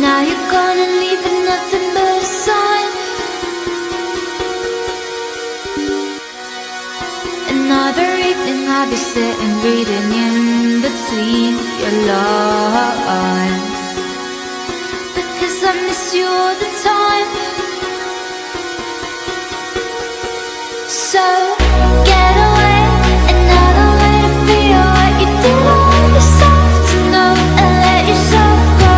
now you're gone and leaving nothing but a sign. Another evening I'll be sitting reading in between your lines, because I miss you all the time. So get away, another way to feel what you did all yourself to know, and let yourself go.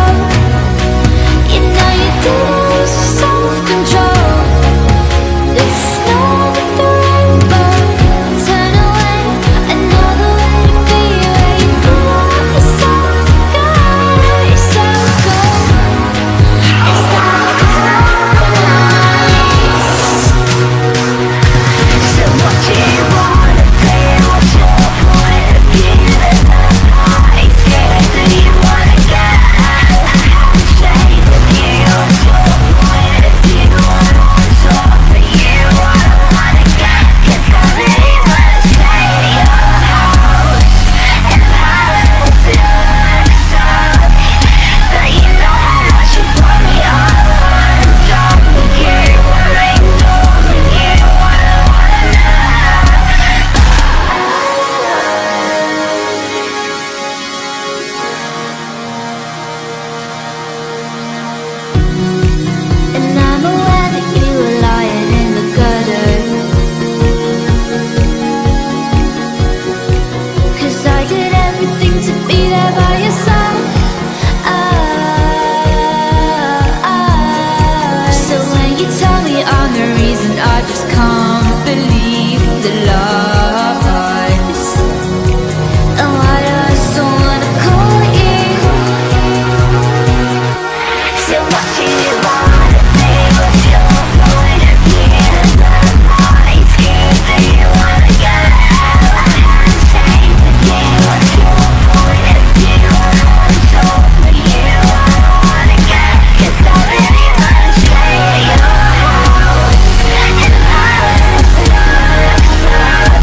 You know you didn't lose your self-control. There's snow with the rainbow. Turn away, another way to be where you did all yourself to go, let yourself go. It's like so what do you wanna be? What's your point of view? There's no point. Scared, do you wanna get out of the shade with you? What's your point of view? I wanna talk for you. I don't wanna get, 'cause I really wanna stay at your house, and I will do myself. But you know how much you brought me all on. Talk with you, I ain't talk with you. I don't wanna know. And I'm aware that you were lying in the gutter, 'cause I did everything to be there by your side. So when you tell me I'm the reason, I just can't believe the lies. And why do I still wanna call you? So what do you wanna be? What's your point of view? There's no point. Scared, do you wanna get out? I have to stay with you. What's your point of view? I wanna talk with you. I don't wanna get, 'cause I really wanna stay at your house, and I will do myself.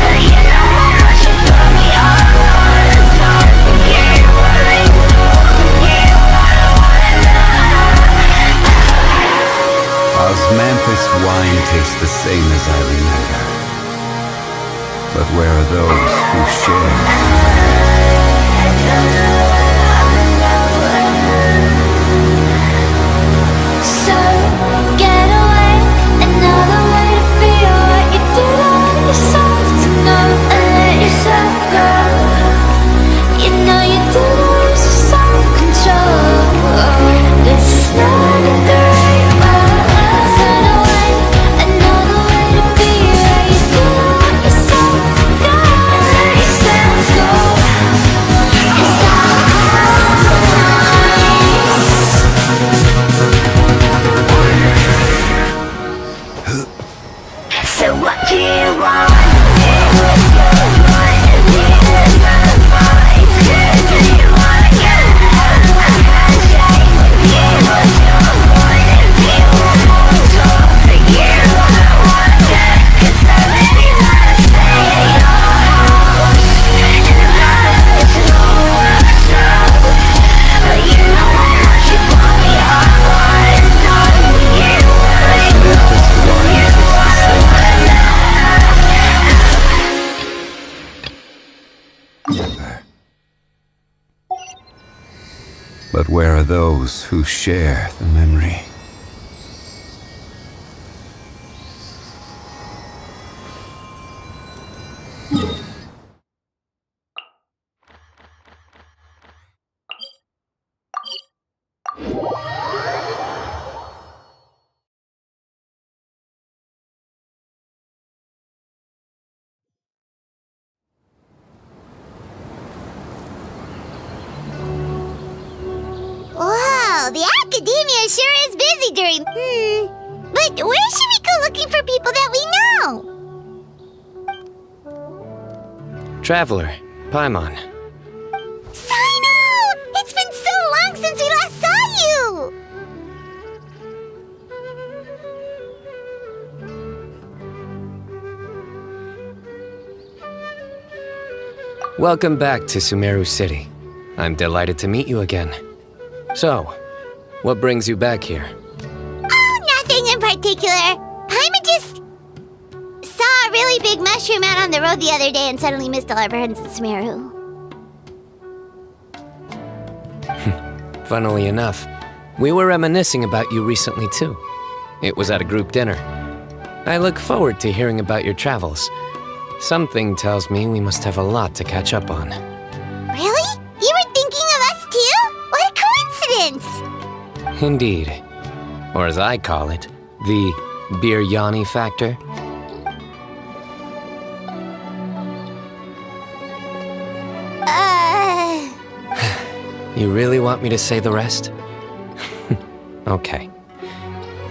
But you know how much you brought me all on. Talk with you. I ain't talk with you. I don't wanna know. Osmanthus wine tastes the same as I remember. But where are those who share? So get away, another way to feel what you did all yourself to know, and let yourself go. You know you didn't lose your self-control. There's snow in the rainbow. Turn away, another way to be where you did all yourself to go, let yourself go. It's so what do you want? What's your point of view? There's no point. Scared, do you wanna get out? I can't stay with you. What's your point of view? I wanna talk for you. I don't wanna get, 'cause I really wanna stay at your house, and I will do myself. But you know how much you brought me all on. Talk with you. I ain't talk with you. I don't wanna know. But where are those who share the memory? Wow, the academia sure is busy during... But where should we go looking for people that we know? Traveler, Paimon. Cyno! It's been so long since we last saw you! Welcome back to Sumeru City. I'm delighted to meet you again. So, What brings you back here? Oh, nothing in particular. Paimon just saw a really big mushroom out on the road the other day and suddenly missed all our friends at Sumeru. Funnily enough, we were reminiscing about you recently too. It was at a group dinner. I look forward to hearing about your travels. Something tells me we must have a lot to catch up on. Really? You were thinking of us too? What a coincidence! Indeed. Or as I call it, the biryani factor. You really want me to say the rest? Okay.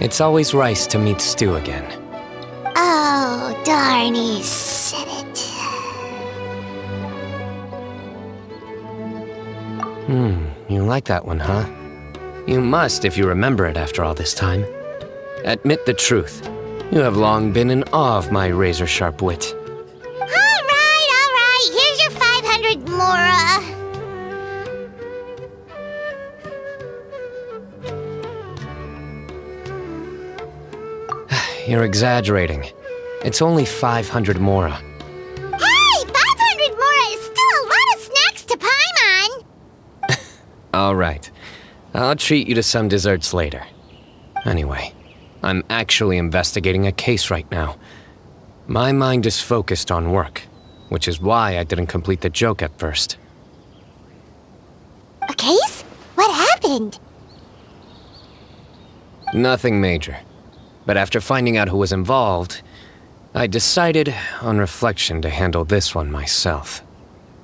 It's always rice to meet stew again. Oh, darn, he said it. You like that one, huh? You must if you remember it after all this time. Admit the truth. You have long been in awe of my razor-sharp wit. All right. Here's your 500 Mora. You're exaggerating. It's only 500 Mora. Hey, 500 Mora is still a lot of snacks to Paimon. All right. I'll treat you to some desserts later. Anyway, I'm actually investigating a case right now. My mind is focused on work, which is why I didn't complete the joke at first. A case? What happened? Nothing major. But after finding out who was involved, I decided, on reflection, to handle this one myself.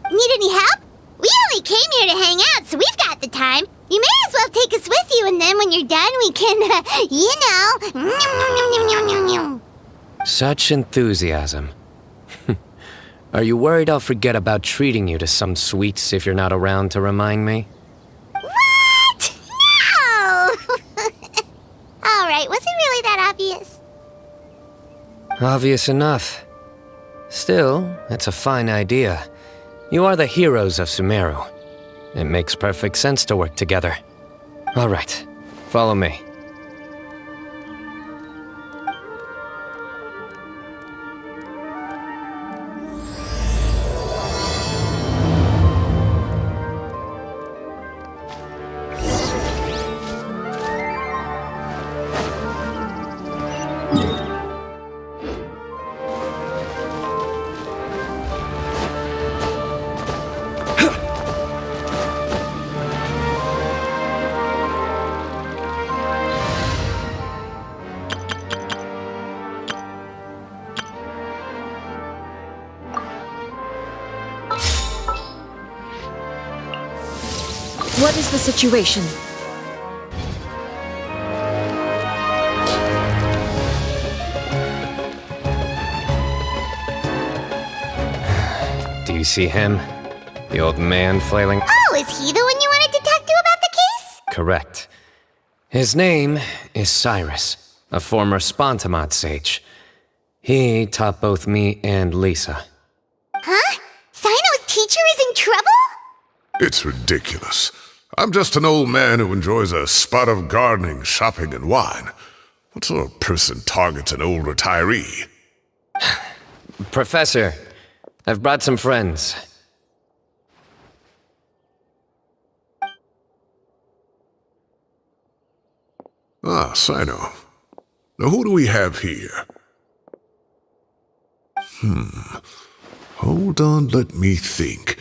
Need any help? We only came here to hang out, so we've got the time. You may as well take us with you, and then when you're done, we can, Such enthusiasm. Are you worried I'll forget about treating you to some sweets if you're not around to remind me? What? No! All right, was it really that obvious? Obvious enough. Still, it's a fine idea. You are the heroes of Sumeru. It makes perfect sense to work together. All right, follow me. What is the situation? Do you see him? The old man flailing? Oh, is he the one you wanted to talk to about the case? Correct. His name is Cyrus, a former Spontamot sage. He taught both me and Lisa. Huh? Cyno's teacher is in trouble? It's ridiculous. I'm just an old man who enjoys a spot of gardening, shopping, and wine. What sort of person targets an old retiree? Professor, I've brought some friends. Ah, Cyno. Now who do we have here? Hold on, let me think.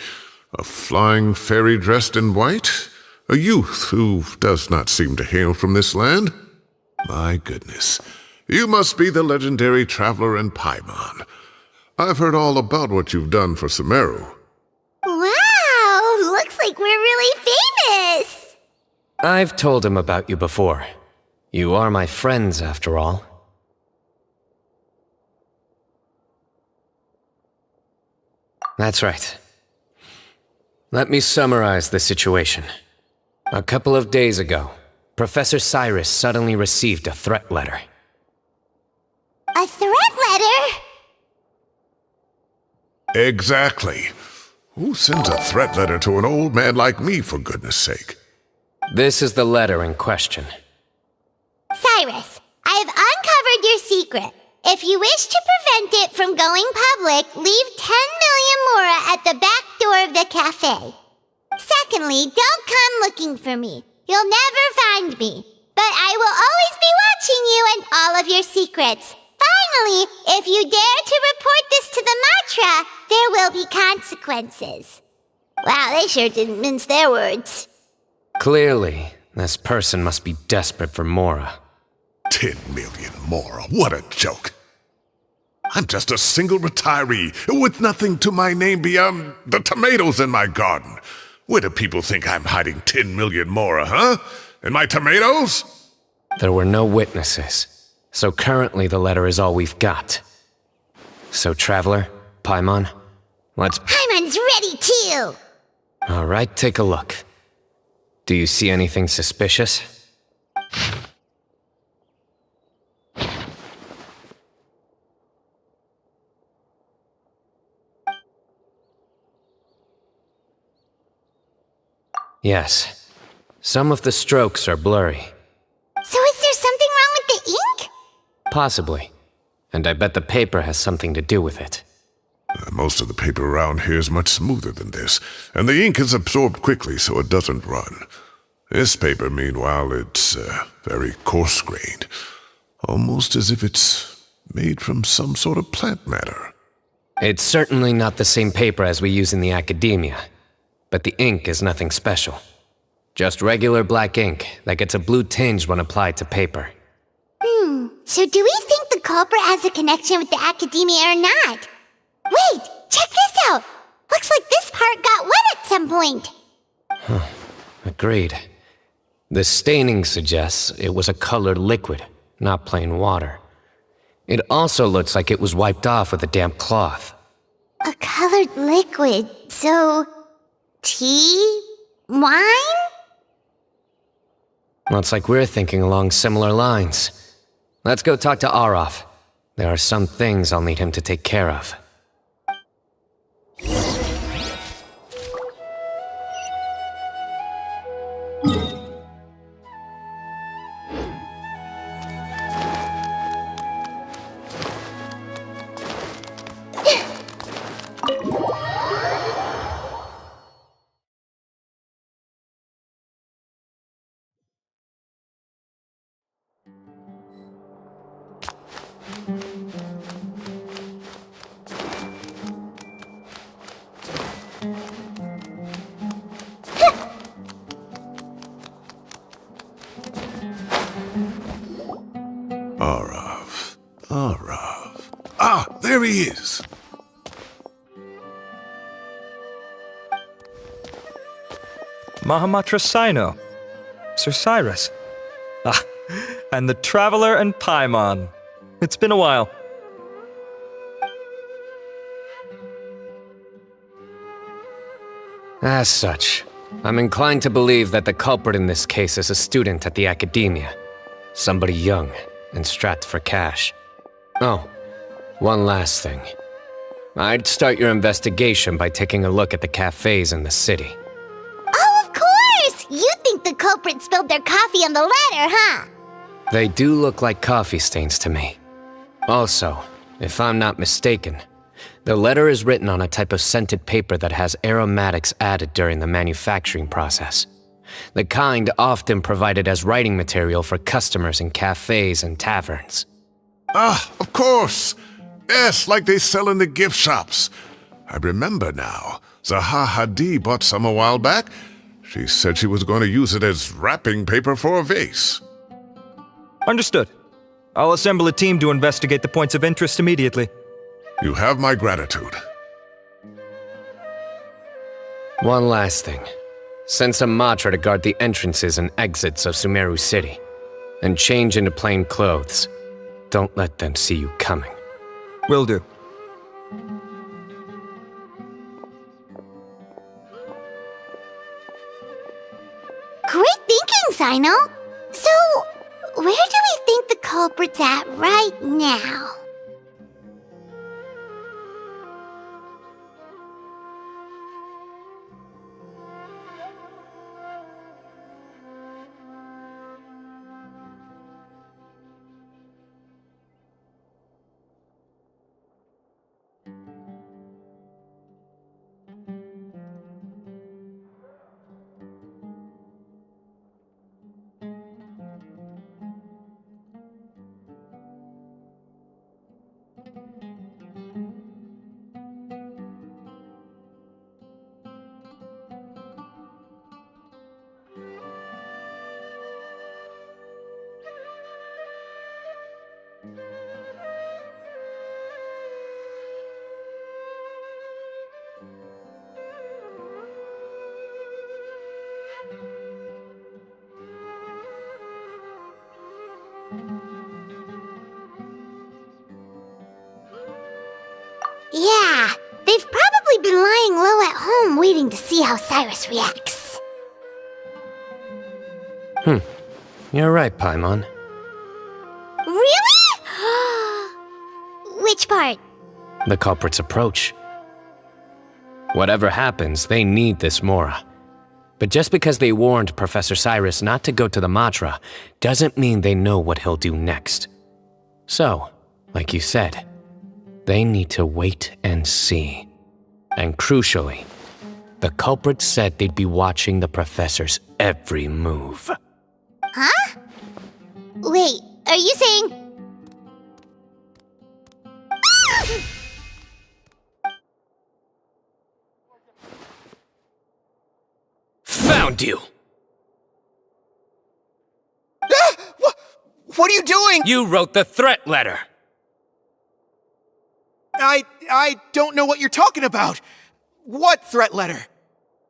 A flying fairy dressed in white? A youth who does not seem to hail from this land? My goodness. You must be the legendary traveler in Paimon. I've heard all about what you've done for Sumeru. Wow, looks like we're really famous. I've told him about you before. You are my friends, after all. That's right. Let me summarize the situation. A couple of days ago, Professor Cyrus suddenly received a threat letter. A threat letter? Exactly. Who sends a threat letter to an old man like me, for goodness sake? This is the letter in question. Cyrus, I have uncovered your secret. If you wish to prevent it from going public, leave 10 million mora at the back door of the cafe. Secondly, don't come looking for me. You'll never find me. But I will always be watching you and all of your secrets. Finally, if you dare to report this to the Matra, there will be consequences. Wow, they sure didn't mince their words. Clearly, this person must be desperate for Mora. 10 million mora, what a joke. I'm just a single retiree with nothing to my name beyond the tomatoes in my garden. Where do people think I'm hiding 10 million mora, huh? In my tomatoes? There were no witnesses, so currently the letter is all we've got. So, Traveler, Paimon, let's... Paimon's ready too! Alright, take a look. Do you see anything suspicious? Yes. Some of the strokes are blurry. So is there something wrong with the ink? Possibly. And I bet the paper has something to do with it. Most of the paper around here is much smoother than this, and the ink is absorbed quickly so it doesn't run. This paper, meanwhile, it's very coarse-grained, almost as if it's made from some sort of plant matter. It's certainly not the same paper as we use in the academia, but the ink is nothing special. Just regular black ink that gets a blue tinge when applied to paper. So do we think the culprit has a connection with the academia or not? Wait, check this out! Looks like this part got wet at some point. Agreed. The staining suggests it was a colored liquid, not plain water. It also looks like it was wiped off with a damp cloth. A colored liquid, so... tea? Wine? Looks like we're thinking along similar lines. Let's go talk to Arof. There are some things I'll need him to take care of. Arav. Ah, there he is. Mahamatra Cyno. Sir Cyrus. Ah, and the Traveler and Paimon. It's been a while. As such, I'm inclined to believe that the culprit in this case is a student at the academia. Somebody young and strapped for cash. Oh, one last thing. I'd start your investigation by taking a look at the cafes in the city. Oh, of course! You think the culprit spilled their coffee on the ladder, huh? They do look like coffee stains to me. Also, if I'm not mistaken, the letter is written on a type of scented paper that has aromatics added during the manufacturing process. The kind often provided as writing material for customers in cafes and taverns. Ah, of course. Yes, like they sell in the gift shops. I remember now. Zaha Hadi bought some a while back. She said she was going to use it as wrapping paper for a vase. Understood. I'll assemble a team to investigate the points of interest immediately. You have my gratitude. One last thing. Send some Matra to guard the entrances and exits of Sumeru City. And change into plain clothes. Don't let them see you coming. Will do. Great thinking, Cyno! So, where do we think the culprit's at right now? waiting to see how Cyrus reacts. You're right, Paimon. Really? Which part? The culprit's approach. Whatever happens, they need this Mora. But just because they warned Professor Cyrus not to go to the Matra, doesn't mean they know what he'll do next. So, like you said, they need to wait and see. And crucially, the culprit said they'd be watching the professor's every move. Huh? Wait, are you saying... Found you! What are you doing? You wrote the threat letter! I don't know what you're talking about. What threat letter?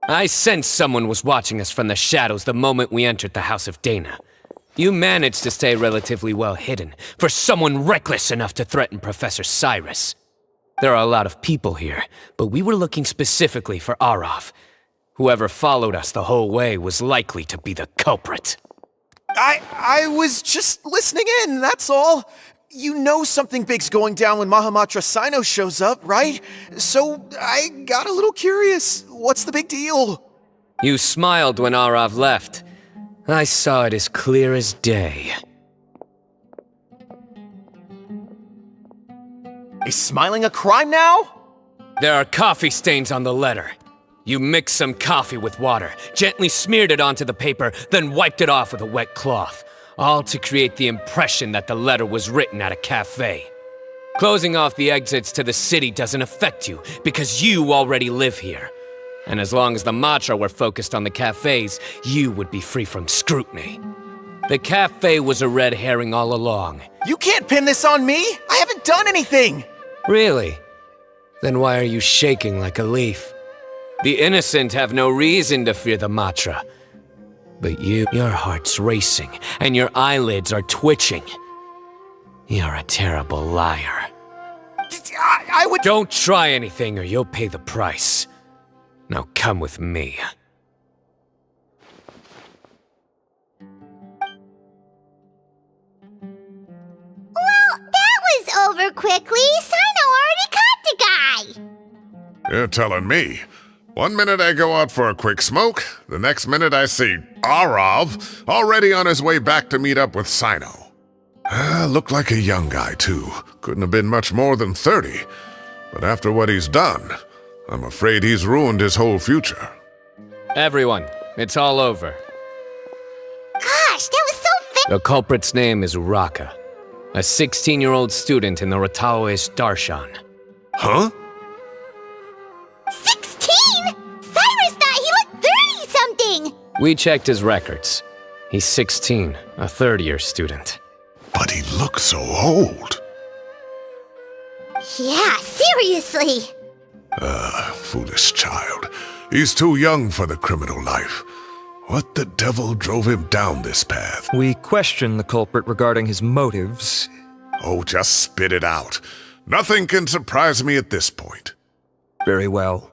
I sensed someone was watching us from the shadows the moment we entered the House of Dana. You managed to stay relatively well hidden for someone reckless enough to threaten Professor Cyrus. There are a lot of people here, but we were looking specifically for Arav. Whoever followed us the whole way was likely to be the culprit. I was just listening in, that's all. You know something big's going down when Mahamatra Cyno shows up, right? So I got a little curious. What's the big deal? You smiled when Arav left. I saw it as clear as day. Is smiling a crime now? There are coffee stains on the letter. You mixed some coffee with water, gently smeared it onto the paper, then wiped it off with a wet cloth, all to create the impression that the letter was written at a cafe. Closing off the exits to the city doesn't affect you, because you already live here. And as long as the Matra were focused on the cafes, you would be free from scrutiny. The cafe was a red herring all along. You can't pin this on me! I haven't done anything! Really? Then why are you shaking like a leaf? The innocent have no reason to fear the Matra. But your heart's racing, and your eyelids are twitching. You're a terrible liar. I would— Don't try anything or you'll pay the price. Now come with me. Well, that was over quickly. Cyno already caught the guy. You're telling me. One minute I go out for a quick smoke, the next minute I see Arav already on his way back to meet up with Cyno. Looked like a young guy, too. Couldn't have been much more than 30. But after what he's done, I'm afraid he's ruined his whole future. Everyone, it's all over. Gosh, that was so The culprit's name is Raka, a 16-year-old student in the Rataoist Darshan. Huh? 16? Cyrus thought he looked 30-something! We checked his records. He's 16, a third-year student. But he looks so old. Yeah, seriously. Foolish child. He's too young for the criminal life. What the devil drove him down this path? We questioned the culprit regarding his motives. Oh, just spit it out. Nothing can surprise me at this point. Very well.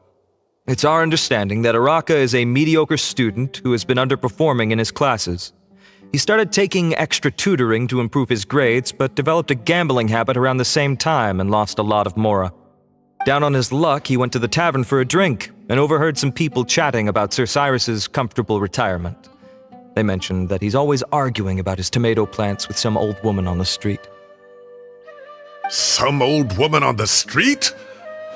It's our understanding that Araka is a mediocre student who has been underperforming in his classes. He started taking extra tutoring to improve his grades, but developed a gambling habit around the same time and lost a lot of Mora. Down on his luck, he went to the tavern for a drink and overheard some people chatting about Sir Cyrus's comfortable retirement. They mentioned that he's always arguing about his tomato plants with some old woman on the street. Some old woman on the street?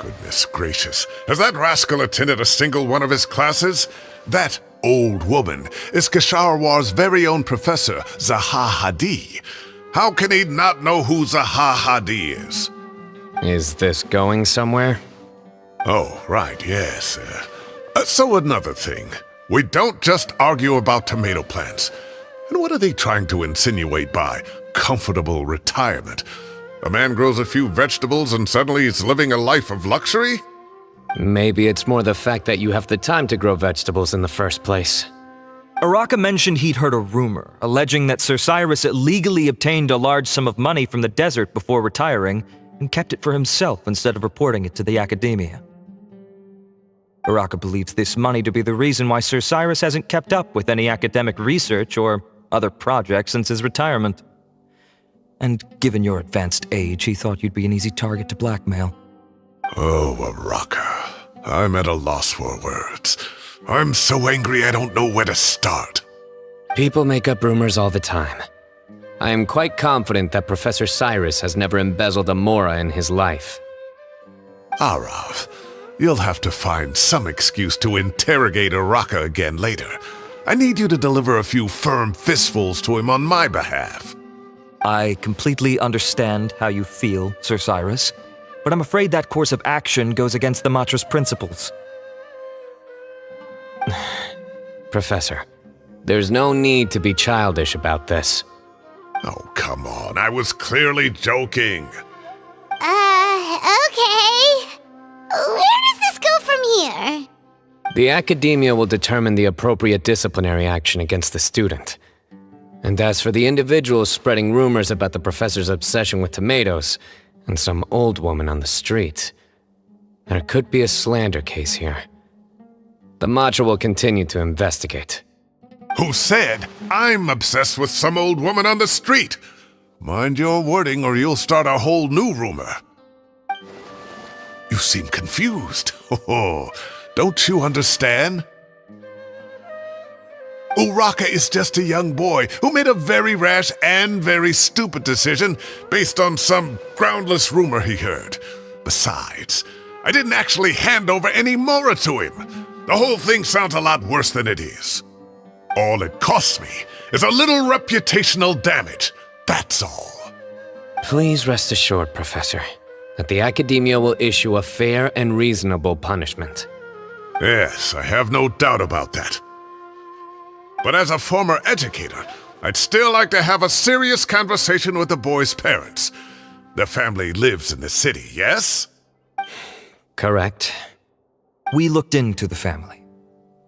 Goodness gracious, has that rascal attended a single one of his classes? That old woman is Kasharwar's very own professor, Zaha Hadi. How can he not know who Zaha Hadi is? Is this going somewhere? Oh, right, yes. So another thing. We don't just argue about tomato plants. And what are they trying to insinuate by comfortable retirement? A man grows a few vegetables and suddenly he's living a life of luxury? Maybe it's more the fact that you have the time to grow vegetables in the first place. Araka mentioned he'd heard a rumor, alleging that Sir Cyrus illegally obtained a large sum of money from the desert before retiring, and kept it for himself instead of reporting it to the academia. Araka believes this money to be the reason why Sir Cyrus hasn't kept up with any academic research or other projects since his retirement. And given your advanced age, he thought you'd be an easy target to blackmail. Oh, Araka. I'm at a loss for words. I'm so angry I don't know where to start. People make up rumors all the time. I am quite confident that Professor Cyrus has never embezzled a mora in his life. Arav, you'll have to find some excuse to interrogate Araka again later. I need you to deliver a few firm fistfuls to him on my behalf. I completely understand how you feel, Sir Cyrus, but I'm afraid that course of action goes against the Matra's principles. Professor, there's no need to be childish about this. Oh, come on. I was clearly joking. Okay. Where does this go from here? The academia will determine the appropriate disciplinary action against the student. And as for the individuals spreading rumors about the professor's obsession with tomatoes and some old woman on the street, there could be a slander case here. The Matra will continue to investigate. Who said I'm obsessed with some old woman on the street? Mind your wording or you'll start a whole new rumor. You seem confused. Oh, don't you understand? Uraka is just a young boy who made a very rash and very stupid decision based on some groundless rumor he heard. Besides, I didn't actually hand over any mora to him. The whole thing sounds a lot worse than it is. All it costs me is a little reputational damage. That's all. Please rest assured, Professor, that the academia will issue a fair and reasonable punishment. Yes, I have no doubt about that. But as a former educator, I'd still like to have a serious conversation with the boy's parents. Their family lives in the city, yes? Correct. We looked into the family.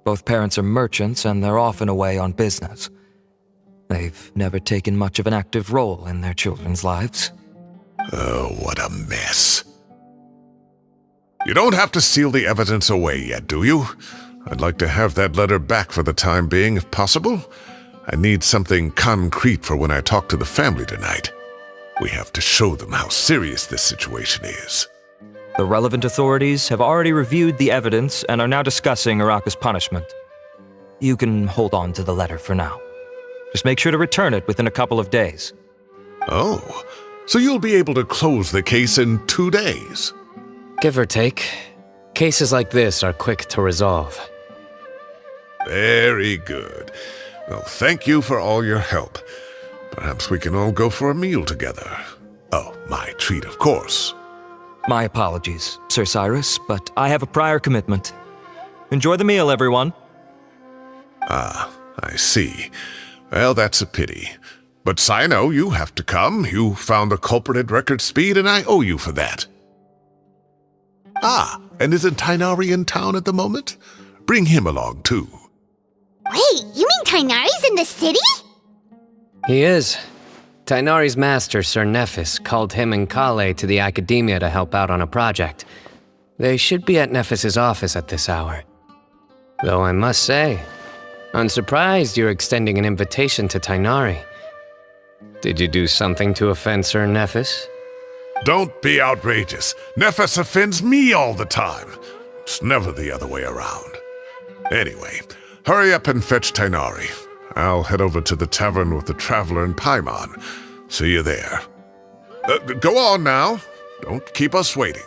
Both parents are merchants and they're often away on business. They've never taken much of an active role in their children's lives. Oh, what a mess. You don't have to seal the evidence away yet, do you? I'd like to have that letter back for the time being, if possible. I need something concrete for when I talk to the family tonight. We have to show them how serious this situation is. The relevant authorities have already reviewed the evidence and are now discussing Araka's punishment. You can hold on to the letter for now. Just make sure to return it within a couple of days. Oh, so you'll be able to close the case in 2 days? Give or take. Cases like this are quick to resolve. Very good. Well, thank you for all your help. Perhaps we can all go for a meal together. Oh, my treat, of course. My apologies, Sir Cyrus, but I have a prior commitment. Enjoy the meal, everyone. Ah, I see. Well, that's a pity. But Cyno, you have to come. You found the culprit at record speed, and I owe you for that. Ah, and isn't Tighnari in town at the moment? Bring him along, too. Wait, you mean Tighnari's in the city? He is. Tighnari's master, Sir Nephis, called him and Kale to the academia to help out on a project. They should be at Nephis's office at this hour. Though I must say, I'm surprised you're extending an invitation to Tighnari. Did you do something to offend Sir Nephis? Don't be outrageous. Nephis offends me all the time. It's never the other way around. Anyway, hurry up and fetch Tighnari. I'll head over to the tavern with the Traveler and Paimon. See you there. Go on now. Don't keep us waiting.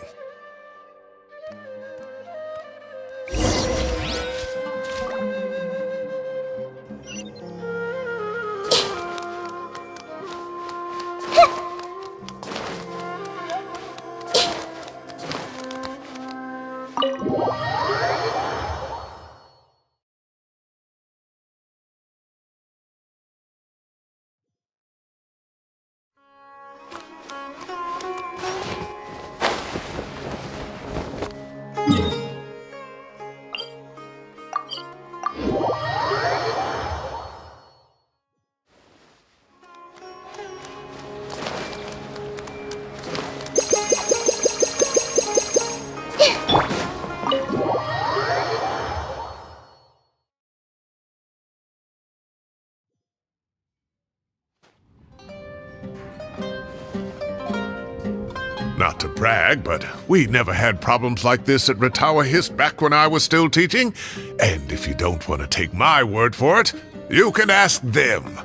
Not to brag, but we never had problems like this at Ratawa Hist back when I was still teaching. And if you don't want to take my word for it, you can ask them.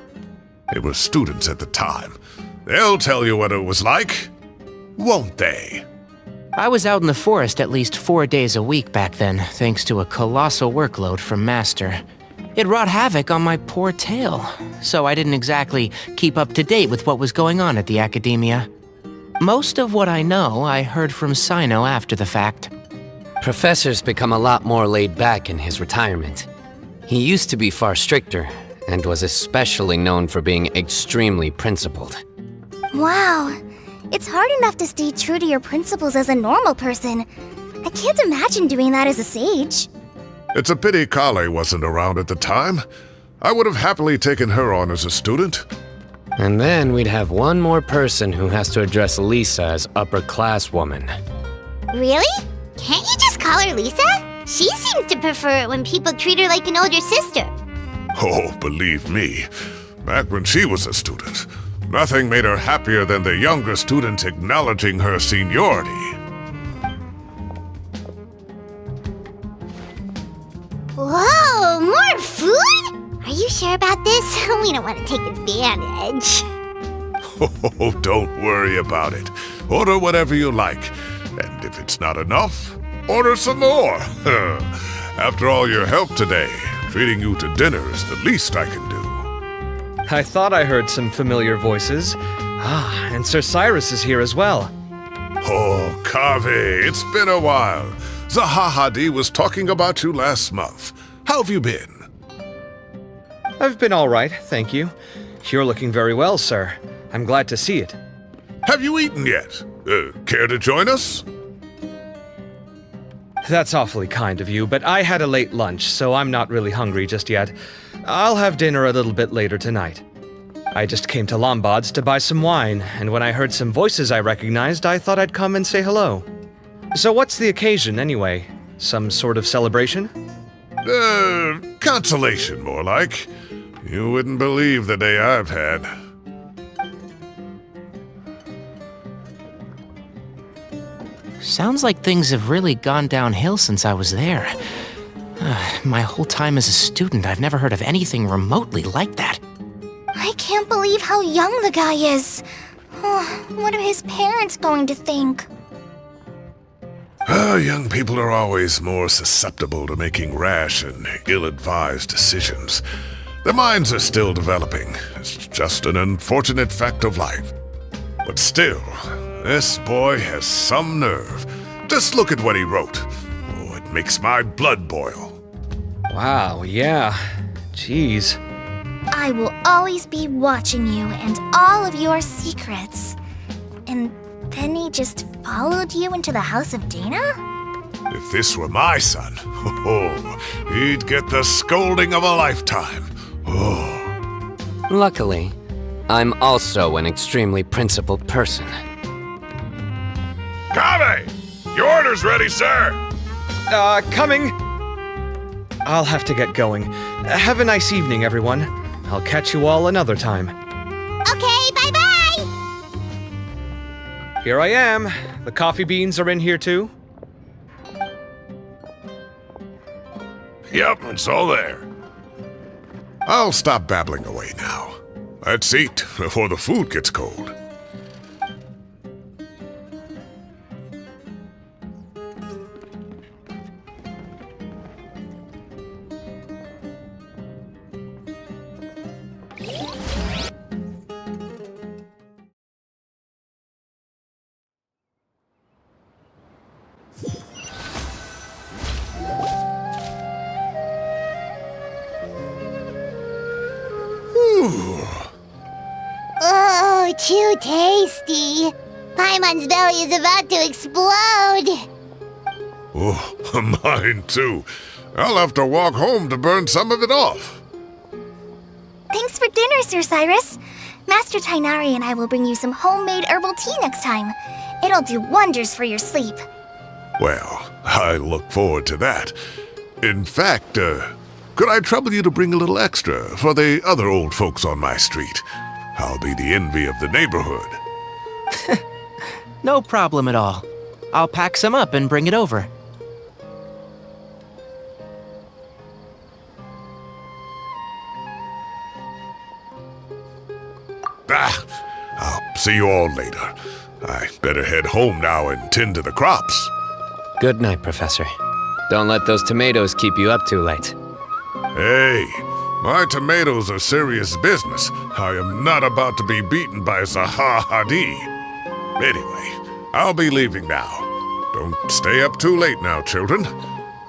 They were students at the time. They'll tell you what it was like, won't they? I was out in the forest at least 4 days a week back then, thanks to a colossal workload from Master. It wrought havoc on my poor tail, so I didn't exactly keep up to date with what was going on at the academia. Most of what I know, I heard from Cyno after the fact. Professor's become a lot more laid back in his retirement. He used to be far stricter, and was especially known for being extremely principled. Wow. It's hard enough to stay true to your principles as a normal person. I can't imagine doing that as a sage. It's a pity Kale wasn't around at the time. I would have happily taken her on as a student. And then we'd have one more person who has to address Lisa as upper-class woman. Really? Can't you just call her Lisa? She seems to prefer it when people treat her like an older sister. Oh, believe me, back when she was a student, nothing made her happier than the younger students acknowledging her seniority. Whoa, more food? Are you sure about this? We don't want to take advantage. Oh, don't worry about it. Order whatever you like. And if it's not enough, order some more. After all your help today, treating you to dinner is the least I can do. I thought I heard some familiar voices. And Sir Cyrus is here as well. Oh, Kaveh, it's been a while. Zahahadi was talking about you last month. How have you been? I've been all right, thank you. You're looking very well, sir. I'm glad to see it. Have you eaten yet? Care to join us? That's awfully kind of you, but I had a late lunch, so I'm not really hungry just yet. I'll have dinner a little bit later tonight. I just came to Lombard's to buy some wine, and when I heard some voices I recognized, I thought I'd come and say hello. So what's the occasion, anyway? Some sort of celebration? Consolation, more like. You wouldn't believe the day I've had. Sounds like things have really gone downhill since I was there. My whole time as a student, I've never heard of anything remotely like that. I can't believe how young the guy is. What are his parents going to think? Young people are always more susceptible to making rash and ill-advised decisions. Their minds are still developing. It's just an unfortunate fact of life. But still, this boy has some nerve. Just look at what he wrote. Oh, it makes my blood boil. Wow, yeah. Jeez. I will always be watching you and all of your secrets. And then he just followed you into the house of Dana? If this were my son, he'd get the scolding of a lifetime. Oh. Luckily, I'm also an extremely principled person. Kaveh! Your order's ready, sir! Coming! I'll have to get going. Have a nice evening, everyone. I'll catch you all another time. Okay, bye-bye! Here I am. The coffee beans are in here too. Yep, it's all there. I'll stop babbling away now. Let's eat before the food gets cold. Oh, too tasty. Paimon's belly is about to explode. Oh, mine too. I'll have to walk home to burn some of it off. Thanks for dinner, Sir Cyrus. Master Tainari and I will bring you some homemade herbal tea next time. It'll do wonders for your sleep. Well, I look forward to that. In fact, could I trouble you to bring a little extra for the other old folks on my street? I'll be the envy of the neighborhood. No problem at all. I'll pack some up and bring it over. I'll see you all later. I better head home now and tend to the crops. Good night, Professor. Don't let those tomatoes keep you up too late. Hey, my tomatoes are serious business. I am not about to be beaten by Zaha Hadid. Anyway, I'll be leaving now. Don't stay up too late now, children.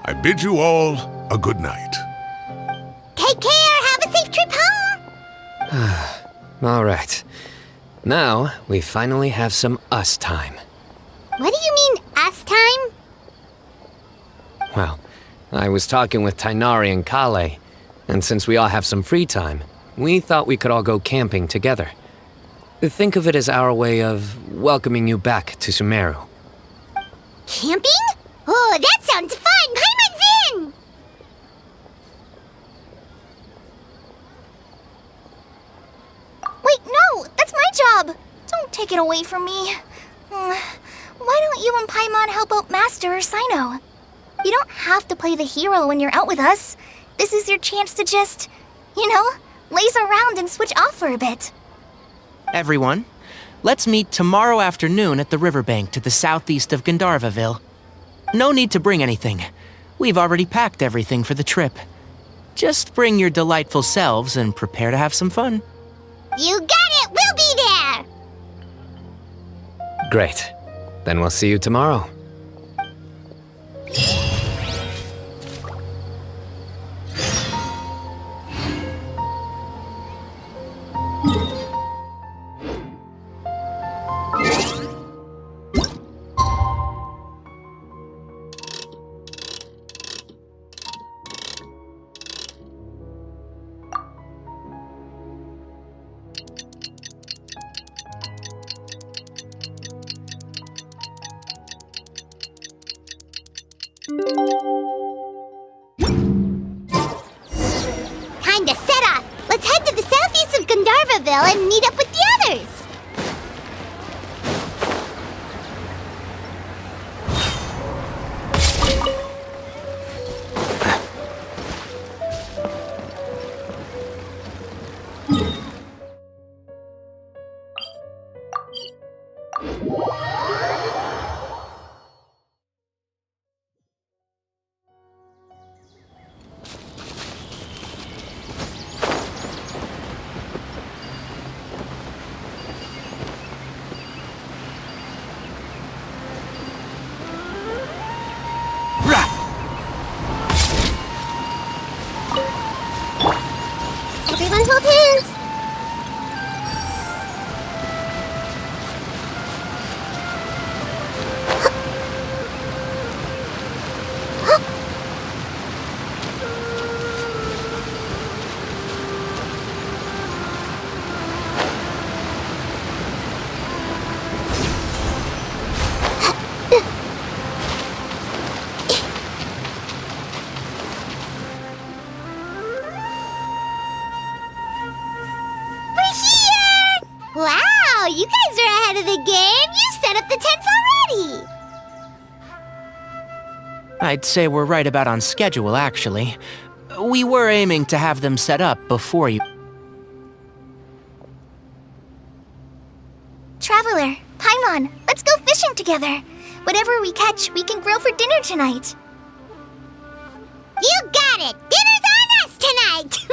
I bid you all a good night. Take care. Have a safe trip home. All right. Now, we finally have some us time. What do you mean, us time? Well, I was talking with Tainari and Kale, and since we all have some free time, we thought we could all go camping together. Think of it as our way of welcoming you back to Sumeru. Camping? Oh, that sounds fun! Paimon's in! Wait, no! That's my job! Don't take it away from me. Why don't you and Paimon help out Master or Cyno? You don't have to play the hero when you're out with us. This is your chance to just, laze around and switch off for a bit. Everyone, let's meet tomorrow afternoon at the riverbank to the southeast of Gandharvaville. No need to bring anything. We've already packed everything for the trip. Just bring your delightful selves and prepare to have some fun. You got it! We'll be there! Great. Then we'll see you tomorrow. Time to set off! Let's head to the southeast of Gandharvaville and meet up with the others! Everyone hold hands! Wow, you guys are ahead of the game! You set up the tents already! I'd say we're right about on schedule, actually. We were aiming to have them set up before you. Traveler, Paimon, let's go fishing together. Whatever we catch, we can grill for dinner tonight. You got it! Dinner's on us tonight!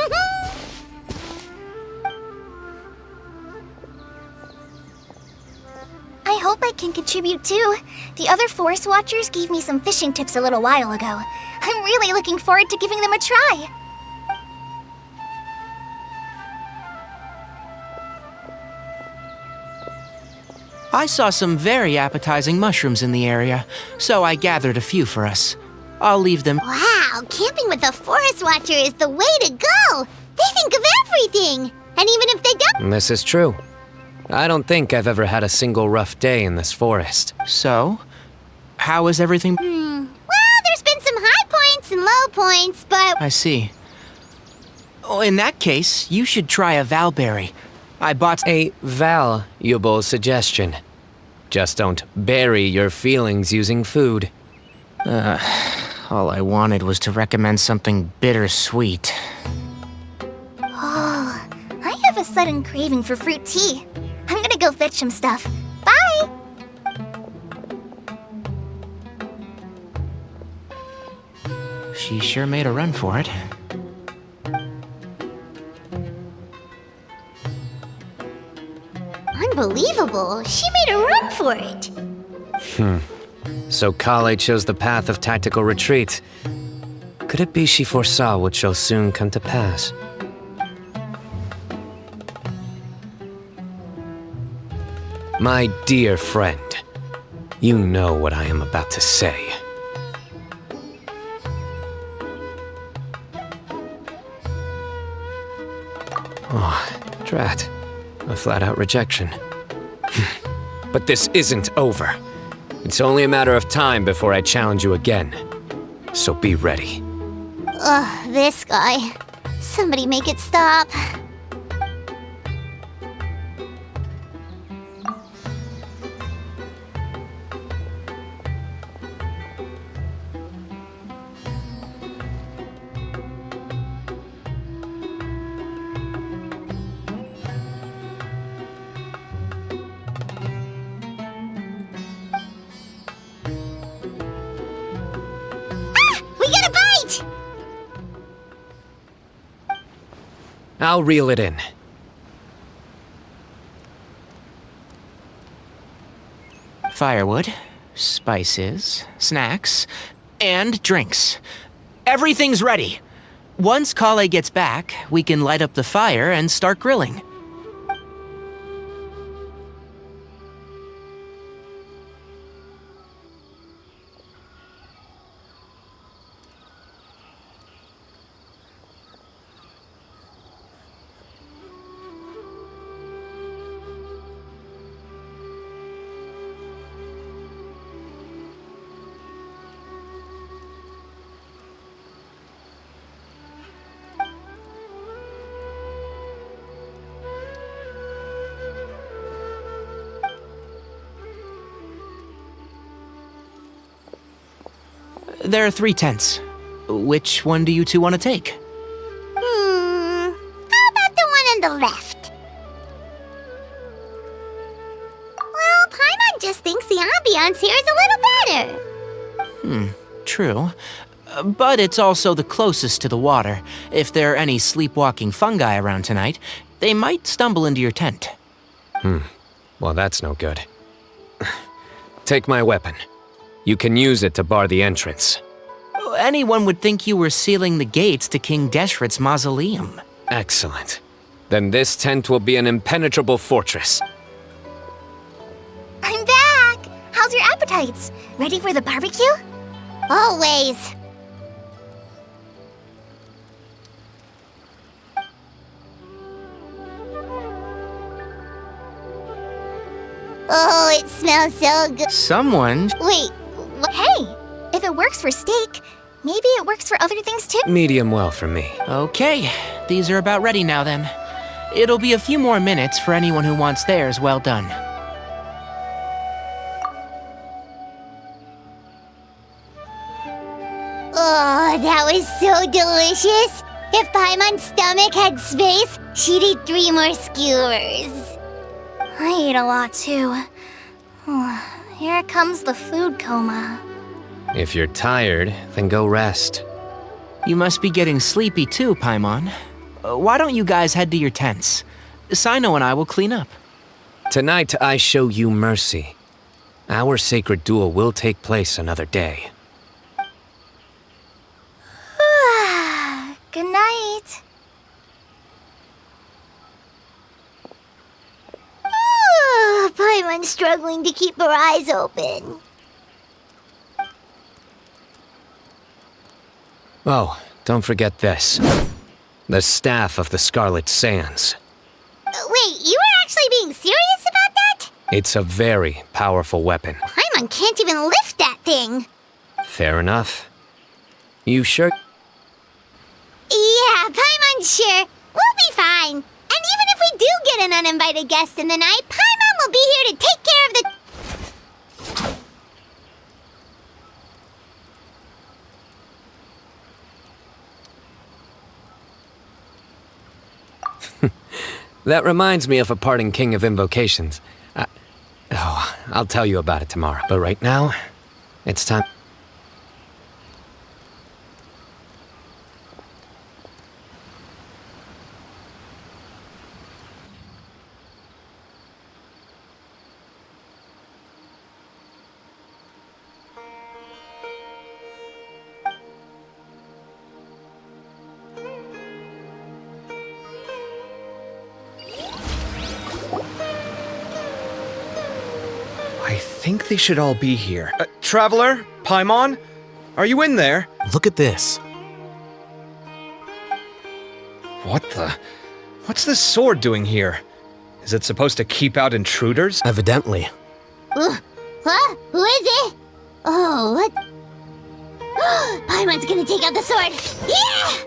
I hope I can contribute too. The other forest watchers gave me some fishing tips a little while ago. I'm really looking forward to giving them a try. I saw some very appetizing mushrooms in the area, so I gathered a few for us. I'll leave them. Wow, camping with a forest watcher is the way to go! They think of everything! And even if they don't— This is true. I don't think I've ever had a single rough day in this forest. So, how is everything? Well, there's been some high points and low points, but— I see. Oh, in that case, you should try a valberry. I bought A valuable suggestion. Just don't bury your feelings using food. All I wanted was to recommend something bittersweet. Oh, I have a sudden craving for fruit tea. I'm gonna go fetch some stuff. Bye! She sure made a run for it. Unbelievable. She made a run for it. So Kale chose the path of tactical retreat. Could it be she foresaw what shall soon come to pass? My dear friend, you know what I am about to say. Oh, drat. A flat-out rejection. But this isn't over. It's only a matter of time before I challenge you again. So be ready. Ugh, this guy. Somebody make it stop. We got a bite! I'll reel it in. Firewood, spices, snacks, and drinks. Everything's ready. Once Kale gets back, we can light up the fire and start grilling. There are 3 tents. Which one do you two want to take? How about the one on the left? Well, Paimon just thinks the ambiance here is a little better. True. But it's also the closest to the water. If there are any sleepwalking fungi around tonight, they might stumble into your tent. Well, that's no good. Take my weapon. You can use it to bar the entrance. Anyone would think you were sealing the gates to King Deshret's mausoleum. Excellent. Then this tent will be an impenetrable fortress. I'm back! How's your appetites? Ready for the barbecue? Always. Oh, it smells so good. Someone... Wait, Hey, if it works for steak, maybe it works for other things too. Medium well for me. Okay, these are about ready now then. It'll be a few more minutes for anyone who wants theirs well done. oh, that was so delicious. If Paimon's stomach had space, she'd eat 3 more skewers. I ate a lot too. Here comes the food coma. If you're tired, then go rest. You must be getting sleepy too, Paimon. Why don't you guys head to your tents? Cyno and I will clean up. Tonight I show you mercy. Our sacred duel will take place another day. Good night. Paimon's struggling to keep her eyes open. Oh, don't forget this. The Staff of the Scarlet Sands. Wait, you were actually being serious about that? It's a very powerful weapon. Paimon can't even lift that thing. Fair enough. You sure? Yeah, Paimon's sure. We'll be fine. And even if we do get an uninvited guest in the night, Paimon will be here to take care of the... That reminds me of a parting king of invocations. I'll tell you about it tomorrow. But right now, it's time. I think they should all be here. Traveler? Paimon? Are you in there? Look at this. What the? What's this sword doing here? Is it supposed to keep out intruders? Evidently. Huh? Who is it? Oh, what? Paimon's gonna take out the sword. Yeah!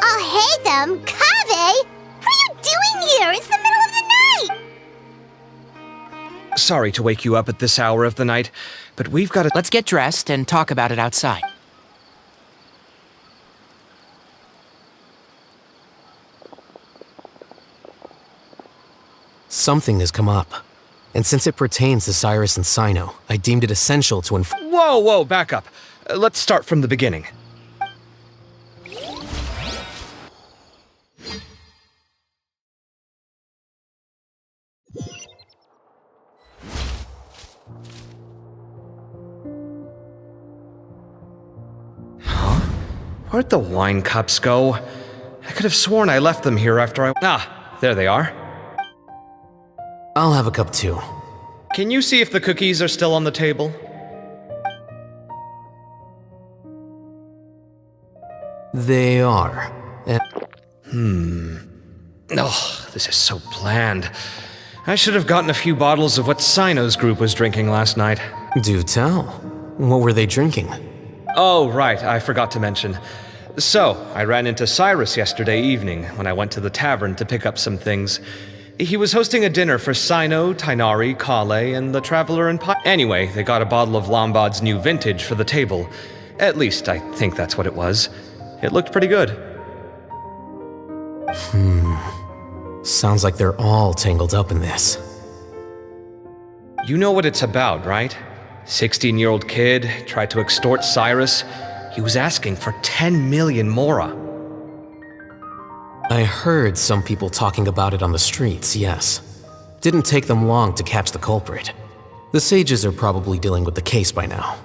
Oh, hey them, Kaveh! What are you doing here? It's the middle of the night! Sorry to wake you up at this hour of the night, but we've got to— Let's get dressed and talk about it outside. Something has come up. And since it pertains to Cyrus and Cyno, I deemed it essential to Whoa, back up. Let's start from the beginning. Where'd the wine cups go? I could have sworn I left them here after I— Ah, there they are. I'll have a cup too. Can you see if the cookies are still on the table? They are. Oh, this is so bland. I should have gotten a few bottles of what Cyno's group was drinking last night. Do tell. What were they drinking? Oh, right, I forgot to mention. So, I ran into Cyrus yesterday evening when I went to the tavern to pick up some things. He was hosting a dinner for Cyno, Tighnari, Kale, and the Traveler and Anyway, they got a bottle of Lombard's new vintage for the table. At least, I think that's what it was. It looked pretty good. Sounds like they're all tangled up in this. You know what it's about, right? 16-year-old kid tried to extort Cyrus. He was asking for 10 million mora. I heard some people talking about it on the streets, yes. Didn't take them long to catch the culprit. The sages are probably dealing with the case by now.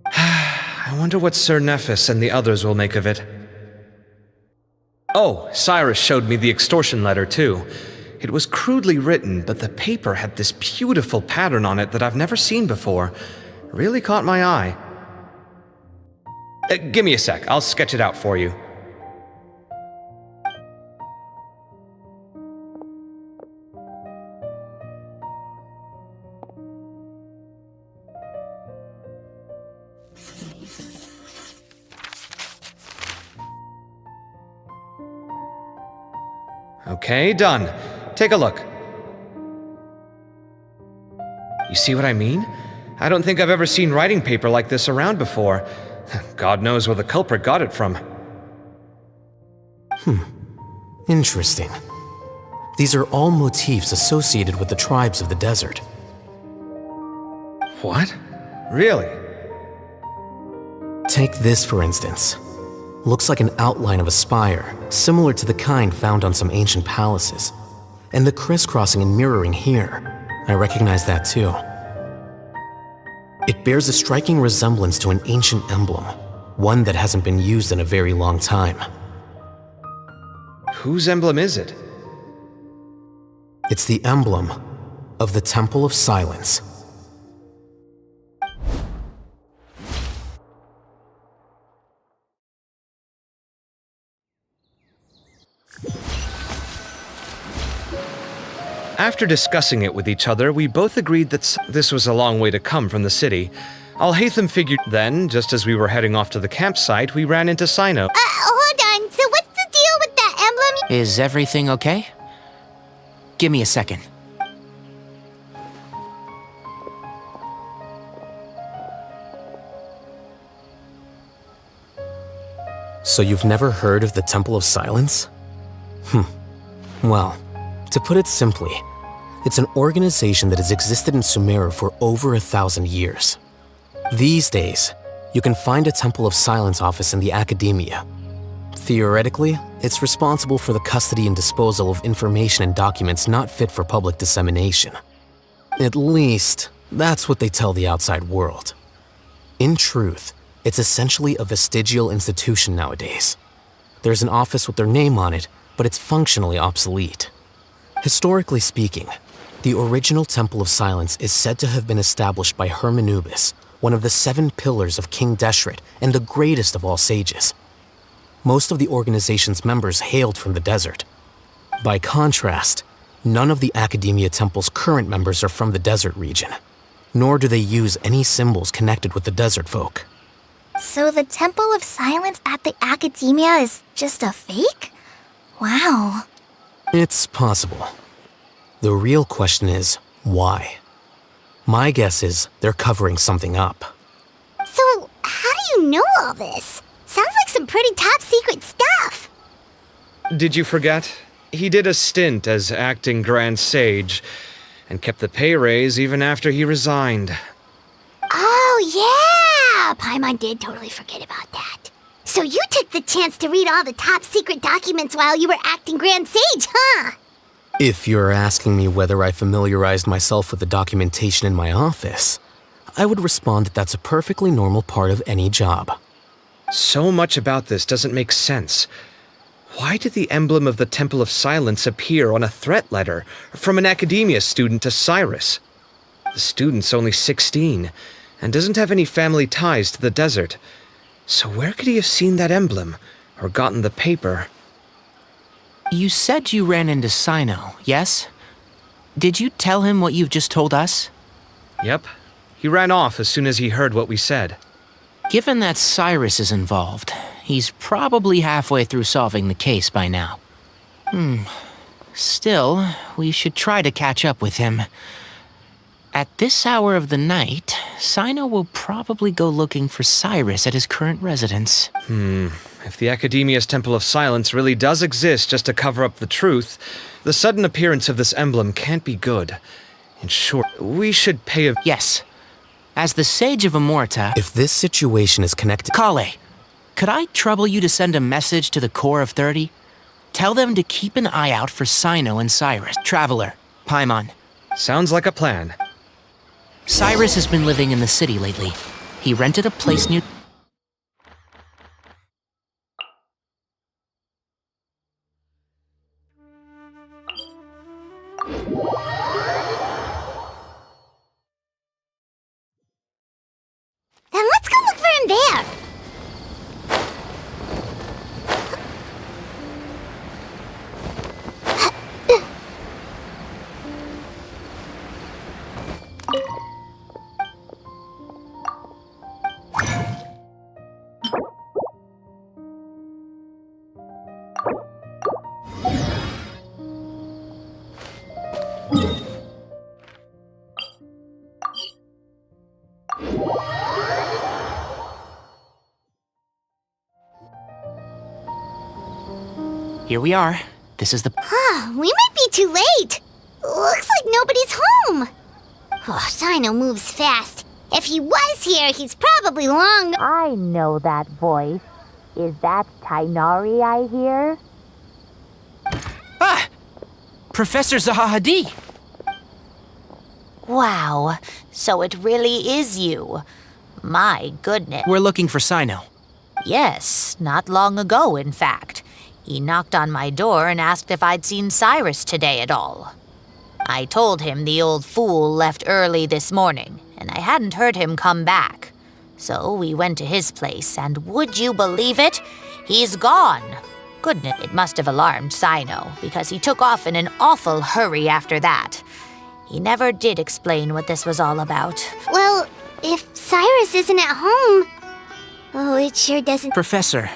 I wonder what Sir Nephis and the others will make of it. Oh, Cyrus showed me the extortion letter too. It was crudely written, but the paper had this beautiful pattern on it that I've never seen before. Really caught my eye. Give me a sec, I'll sketch it out for you. Okay, done. Take a look. You see what I mean? I don't think I've ever seen writing paper like this around before. God knows where the culprit got it from. Interesting. These are all motifs associated with the tribes of the desert. What? Really? Take this for instance. Looks like an outline of a spire, similar to the kind found on some ancient palaces. And the crisscrossing and mirroring here, I recognize that too. It bears a striking resemblance to an ancient emblem, one that hasn't been used in a very long time. Whose emblem is it? It's the emblem of the Temple of Silence. After discussing it with each other, we both agreed that this was a long way to come from the city. Alhaitham figured. Then, just as we were heading off to the campsite, we ran into Cyno. Hold on. So what's the deal with that emblem? Is everything okay? Give me a second. So you've never heard of the Temple of Silence? Well, to put it simply, it's an organization that has existed in Sumeru for over 1,000 years. These days, you can find a Temple of Silence office in the academia. Theoretically, it's responsible for the custody and disposal of information and documents not fit for public dissemination. At least, that's what they tell the outside world. In truth, it's essentially a vestigial institution nowadays. There's an office with their name on it, but it's functionally obsolete. Historically speaking, the original Temple of Silence is said to have been established by Hermanubis, one of the 7 pillars of King Deshret and the greatest of all sages. Most of the organization's members hailed from the desert. By contrast, none of the Academia Temple's current members are from the desert region, nor do they use any symbols connected with the desert folk. So the Temple of Silence at the Academia is just a fake? Wow. It's possible. The real question is, why? My guess is they're covering something up. So, how do you know all this? Sounds like some pretty top secret stuff. Did you forget? He did a stint as acting Grand Sage, and kept the pay raise even after he resigned. Oh, yeah! Paimon did totally forget about that. So you took the chance to read all the top secret documents while you were acting Grand Sage, huh? If you're asking me whether I familiarized myself with the documentation in my office, I would respond that that's a perfectly normal part of any job. So much about this doesn't make sense. Why did the emblem of the Temple of Silence appear on a threat letter from an academia student to Cyrus? The student's only 16 and doesn't have any family ties to the desert. So where could he have seen that emblem or gotten the paper? You said you ran into Cyno, yes? Did you tell him what you've just told us? Yep. He ran off as soon as he heard what we said. Given that Cyrus is involved, he's probably halfway through solving the case by now. Still, we should try to catch up with him. At this hour of the night, Cyno will probably go looking for Cyrus at his current residence. If the Academia's Temple of Silence really does exist just to cover up the truth, the sudden appearance of this emblem can't be good. In short, we should pay a... Yes. As the Sage of Amorta... If this situation is connected... Kale, could I trouble you to send a message to the Core of 30? Tell them to keep an eye out for Cyno and Cyrus. Traveler, Paimon. Sounds like a plan. Cyrus has been living in the city lately. He rented a place near... Then let's go look for him there. Here we are. This is the... We might be too late. Looks like nobody's home. Oh, Cyno moves fast. If he was here, he's probably long... I know that voice. Is that Tainari I hear? Ah! Professor Zahahadi! Wow, so it really is you. My goodness. We're looking for Cyno. Yes, not long ago, in fact. He knocked on my door and asked if I'd seen Cyrus today at all. I told him the old fool left early this morning, and I hadn't heard him come back. So we went to his place, and would you believe it? He's gone. Goodness, it must have alarmed Cyno, because he took off in an awful hurry after that. He never did explain what this was all about. Well, if Cyrus isn't at home... Oh, it sure doesn't... Professor,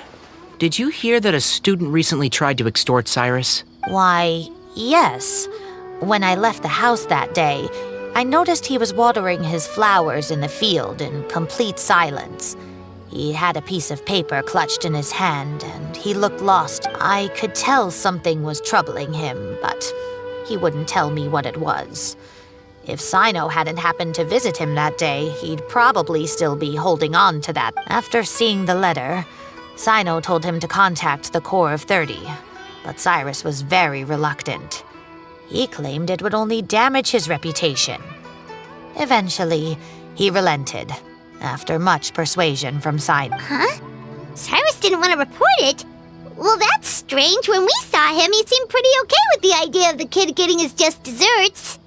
did you hear that a student recently tried to extort Cyrus? Why, yes. When I left the house that day, I noticed he was watering his flowers in the field in complete silence. He had a piece of paper clutched in his hand, and he looked lost. I could tell something was troubling him, but he wouldn't tell me what it was. If Cyno hadn't happened to visit him that day, he'd probably still be holding on to that. After seeing the letter, Cyno told him to contact the Core of 30, but Cyrus was very reluctant. He claimed it would only damage his reputation. Eventually, he relented, after much persuasion from Cyno. Huh? Cyrus didn't want to report it? Well, that's strange. When we saw him, he seemed pretty okay with the idea of the kid getting his just desserts.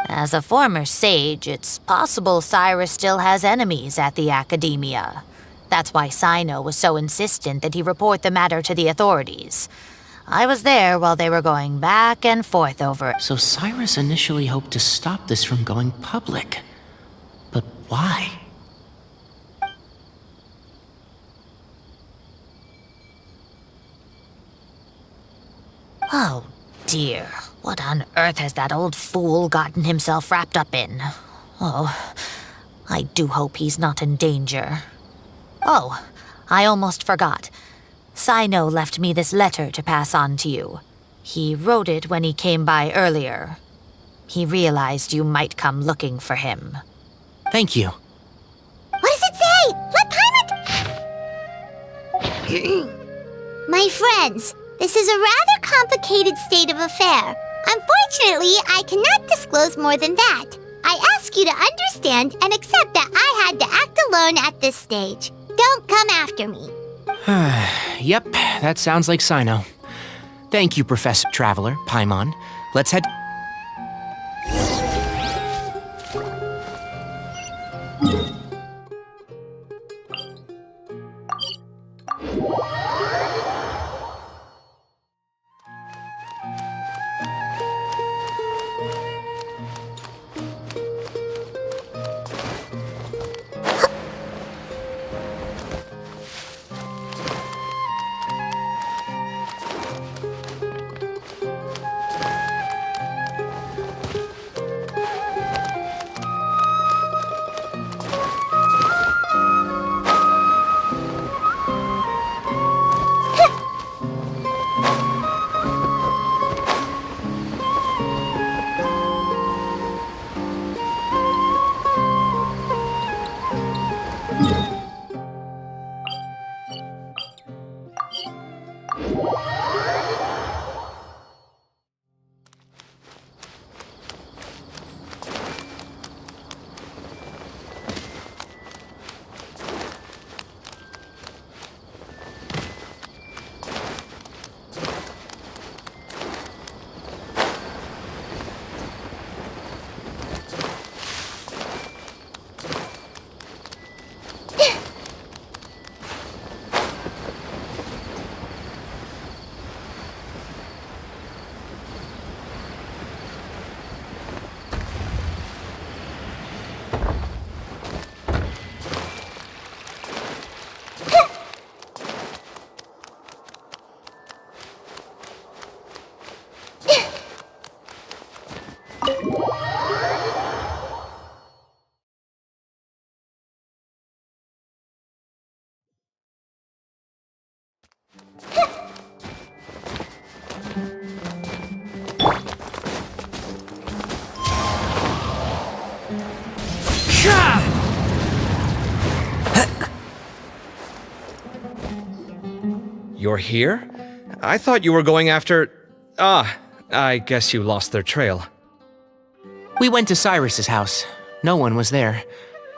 As a former sage, it's possible Cyrus still has enemies at the academia. That's why Cyno was so insistent that he report the matter to the authorities. I was there while they were going back and forth over it. So Cyrus initially hoped to stop this from going public. But why? Oh, dear. What on earth has that old fool gotten himself wrapped up in? Oh, I do hope he's not in danger. Oh, I almost forgot. Cyno left me this letter to pass on to you. He wrote it when he came by earlier. He realized you might come looking for him. Thank you. What does it say? Let Paimon... My friends, this is a rather complicated state of affair. Unfortunately, I cannot disclose more than that. I ask you to understand and accept that I had to act alone at this stage. Don't come after me. Yep, that sounds like Cyno. Thank you, Professor Traveler, Paimon. Let's head... You're here? I thought you were going after... I guess you lost their trail. We went to Cyrus's house. No one was there.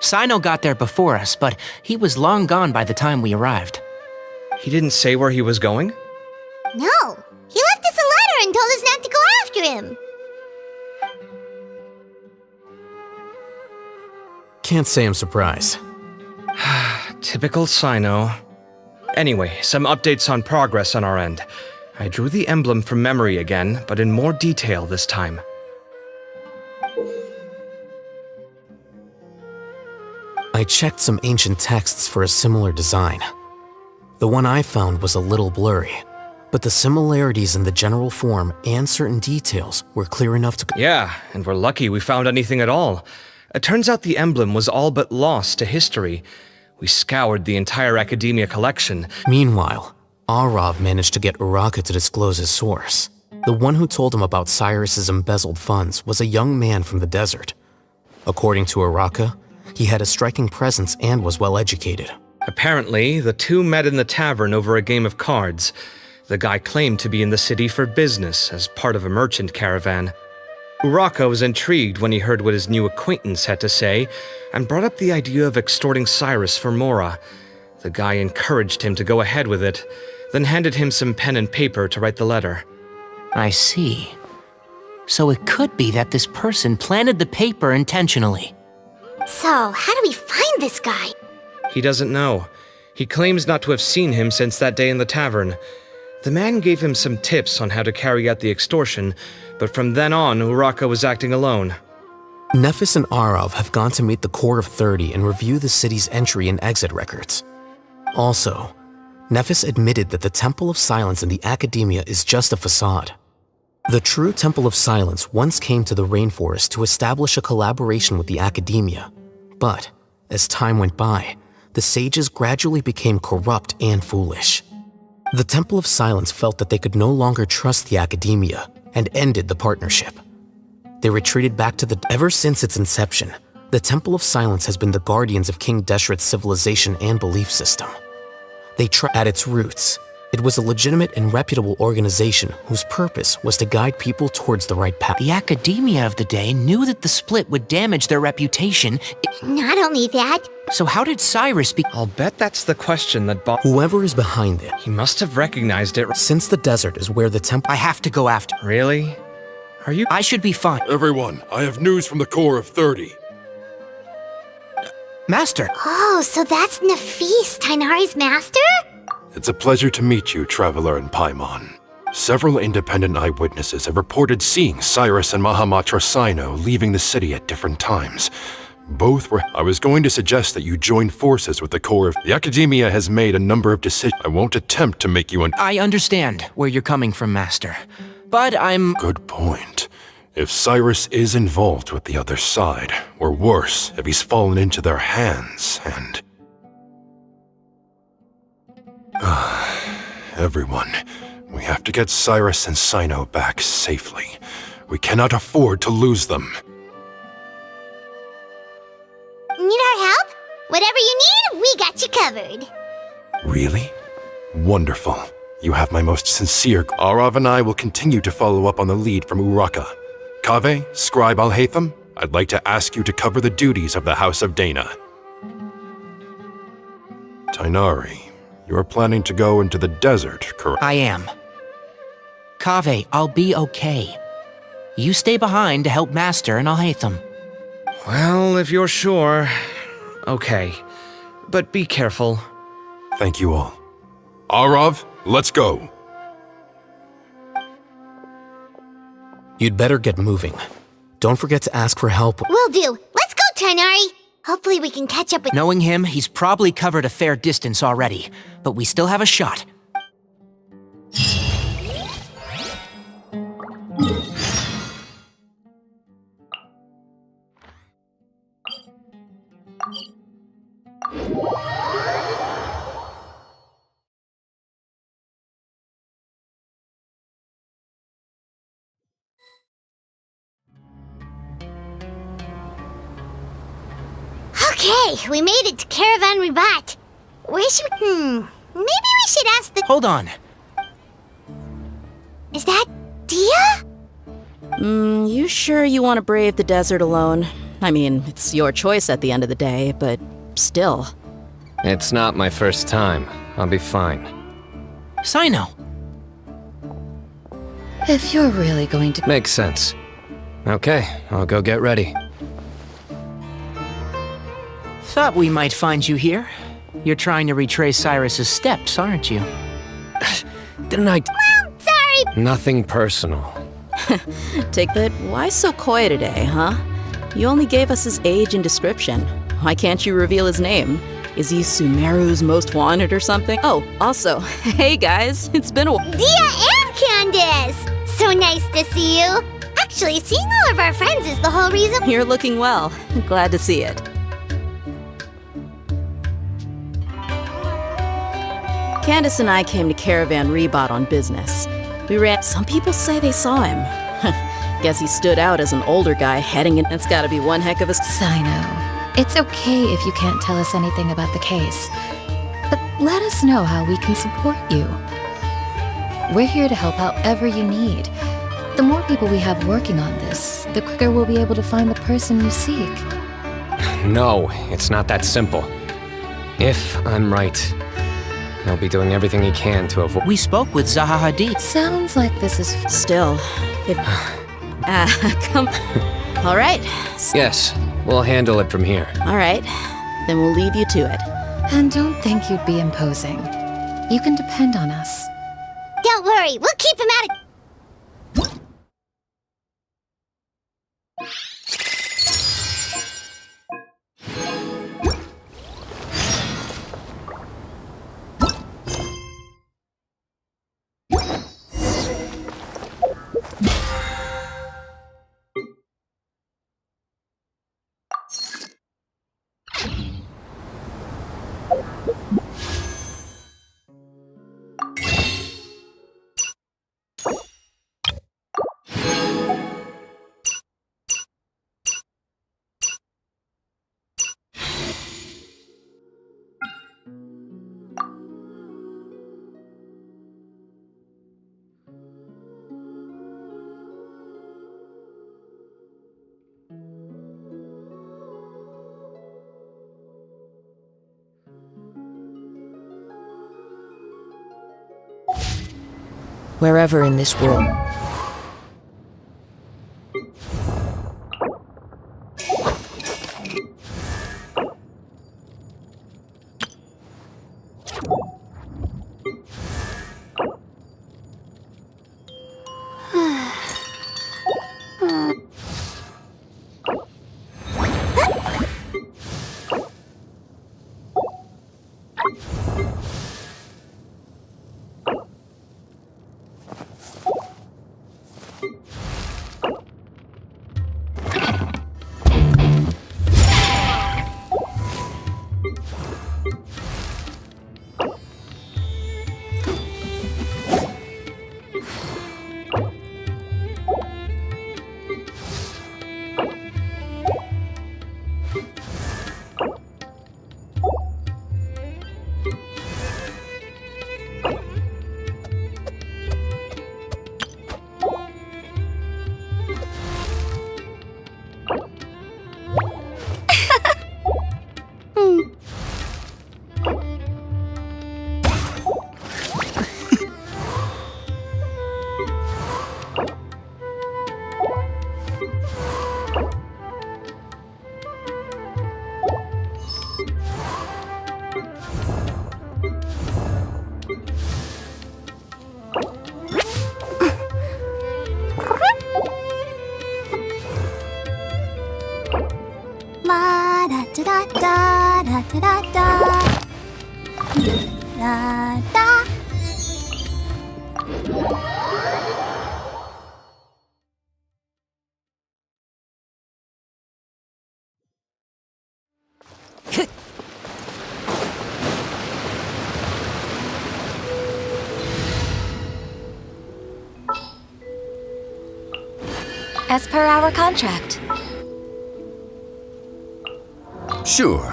Cyno got there before us, but he was long gone by the time we arrived. He didn't say where he was going? No, he left us a letter and told us not to go after him. Can't say I'm surprised. Typical Cyno. Anyway, some updates on progress on our end. I drew the emblem from memory again, but in more detail this time. I checked some ancient texts for a similar design. The one I found was a little blurry, but the similarities in the general form and certain details were clear enough to... Yeah, and we're lucky we found anything at all. It turns out the emblem was all but lost to history. We scoured the entire academia collection. Meanwhile, Arav managed to get Uraka to disclose his source. The one who told him about Cyrus's embezzled funds was a young man from the desert. According to Uraka, he had a striking presence and was well educated. Apparently, the two met in the tavern over a game of cards. The guy claimed to be in the city for business as part of a merchant caravan. Uraka was intrigued when he heard what his new acquaintance had to say and brought up the idea of extorting Cyrus for Mora. The guy encouraged him to go ahead with it, then handed him some pen and paper to write the letter. I see. So it could be that this person planted the paper intentionally. So, how do we find this guy? He doesn't know. He claims not to have seen him since that day in the tavern. The man gave him some tips on how to carry out the extortion, but from then on, Uraka was acting alone. Nephis and Arav have gone to meet the Core of 30 and review the city's entry and exit records. Also, Nephis admitted that the Temple of Silence in the Academia is just a facade. The true Temple of Silence once came to the rainforest to establish a collaboration with the Academia, but as time went by, the sages gradually became corrupt and foolish. The Temple of Silence felt that they could no longer trust the Academia and ended the partnership. They retreated back to the... Ever since its inception, the Temple of Silence has been the guardians of King Deshret's civilization and belief system. At its roots, it was a legitimate and reputable organization whose purpose was to guide people towards the right path. The Academia of the day knew that the split would damage their reputation. Not only that... So how did Cyrus be... I'll bet that's the question that Whoever is behind it. He must have recognized it. Since the desert is where the temple... I have to go after... Really? Are you... I should be fine. Everyone, I have news from the Core of 30. Master! Oh, so that's Nafis, Tainari's master? It's a pleasure to meet you, Traveler in Paimon. Several independent eyewitnesses have reported seeing Cyrus and Mahamatra Cyno leaving the city at different times. Both were... I was going to suggest that you join forces with the Core of... The Academia has made a number of decisions. I won't attempt to make you I understand where you're coming from, Master. But I'm... Good point. If Cyrus is involved with the other side, or worse, if he's fallen into their hands, and... Everyone, we have to get Cyrus and Cyno back safely. We cannot afford to lose them. Need our help? Whatever you need, we got you covered. Really? Wonderful. You have my most sincere... Arav and I will continue to follow up on the lead from Uraka. Kaveh, Scribe Al-Haytham, I'd like to ask you to cover the duties of the House of Dana. Tainari, you are planning to go into the desert, correct? I am. Kaveh, I'll be okay. You stay behind to help Master and Al-Haytham. Well, if you're sure... Okay. But be careful. Thank you all. Arav, let's go. You'd better get moving. Don't forget to ask for help. Will do. Let's go, Tainari. Hopefully we can catch up with... Knowing him, he's probably covered a fair distance already, but we still have a shot. Okay, we made it to Caravan Ribat. Where should we... Maybe we should ask the... Hold on. Is that Dia? You sure you want to brave the desert alone? I mean, it's your choice at the end of the day, but still. It's not my first time. I'll be fine. Cyno! If you're really going to... Makes sense. Okay, I'll go get ready. Thought we might find you here. You're trying to retrace Cyrus's steps, aren't you? Didn't I... Sorry. Nothing personal. Take that. Why so coy today, huh? You only gave us his age and description. Why can't you reveal his name? Is he Sumeru's most wanted or something? Oh, also, hey guys, it's been a while. Dia and Candace! So nice to see you. Actually, seeing all of our friends is the whole reason... You're looking well. Glad to see it. Candace and I came to Caravan Rebot on business. We ran. Some people say they saw him. Guess he stood out as an older guy heading in. That's gotta be one heck of a. Cyno, it's okay if you can't tell us anything about the case, but let us know how we can support you. We're here to help however you need. The more people we have working on this, the quicker we'll be able to find the person you seek. No, it's not that simple. If I'm right, he'll be doing everything he can to avoid. We spoke with Zaha Hadid. Sounds like this is Still, if. Come. All right. Yes, we'll handle it from here. All right. Then we'll leave you to it. And don't think you'd be imposing. You can depend on us. Don't worry, we'll keep him out of... Wherever in this world. La da da da da da da da da da. As per our contract. Sure.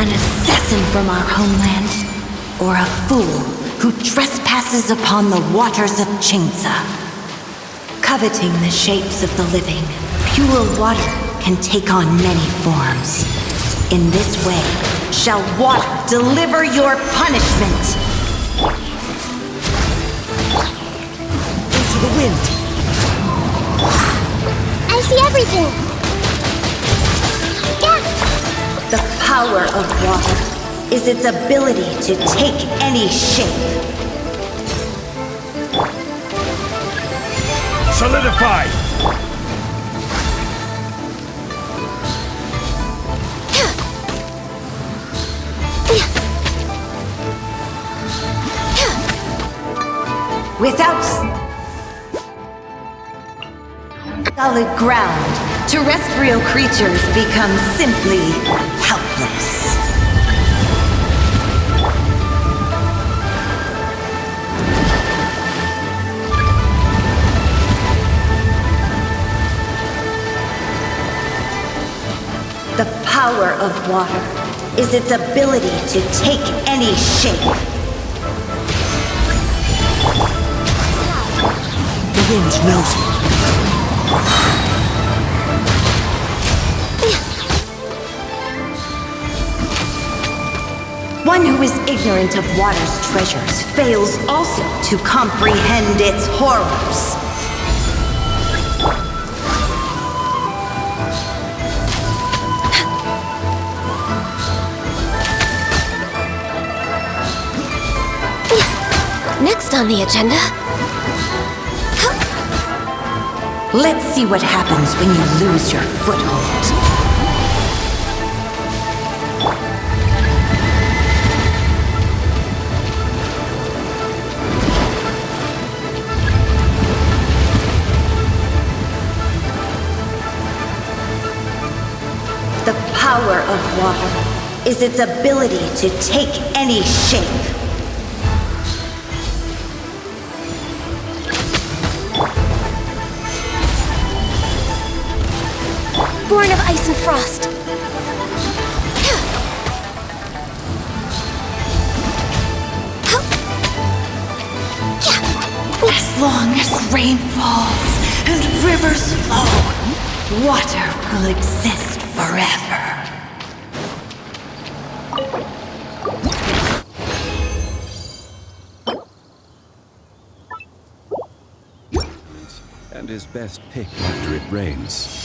An assassin from our homeland, or a fool who trespasses upon the waters of Chingsa. Coveting the shapes of the living, pure water can take on many forms. In this way, shall water deliver your punishment. Into the wind. I see everything. Yeah. The power of water is its ability to take any shape. Solidify! solid ground, terrestrial creatures become simply helpless. The power of water is its ability to take any shape. The wind knows it. One who is ignorant of water's treasures fails also to comprehend its horrors. Next on the agenda. Let's see what happens when you lose your foothold. The power of water is its ability to take any shape. Born of ice and frost. As long as rain falls and rivers flow, water will exist forever. And is best picked after it rains.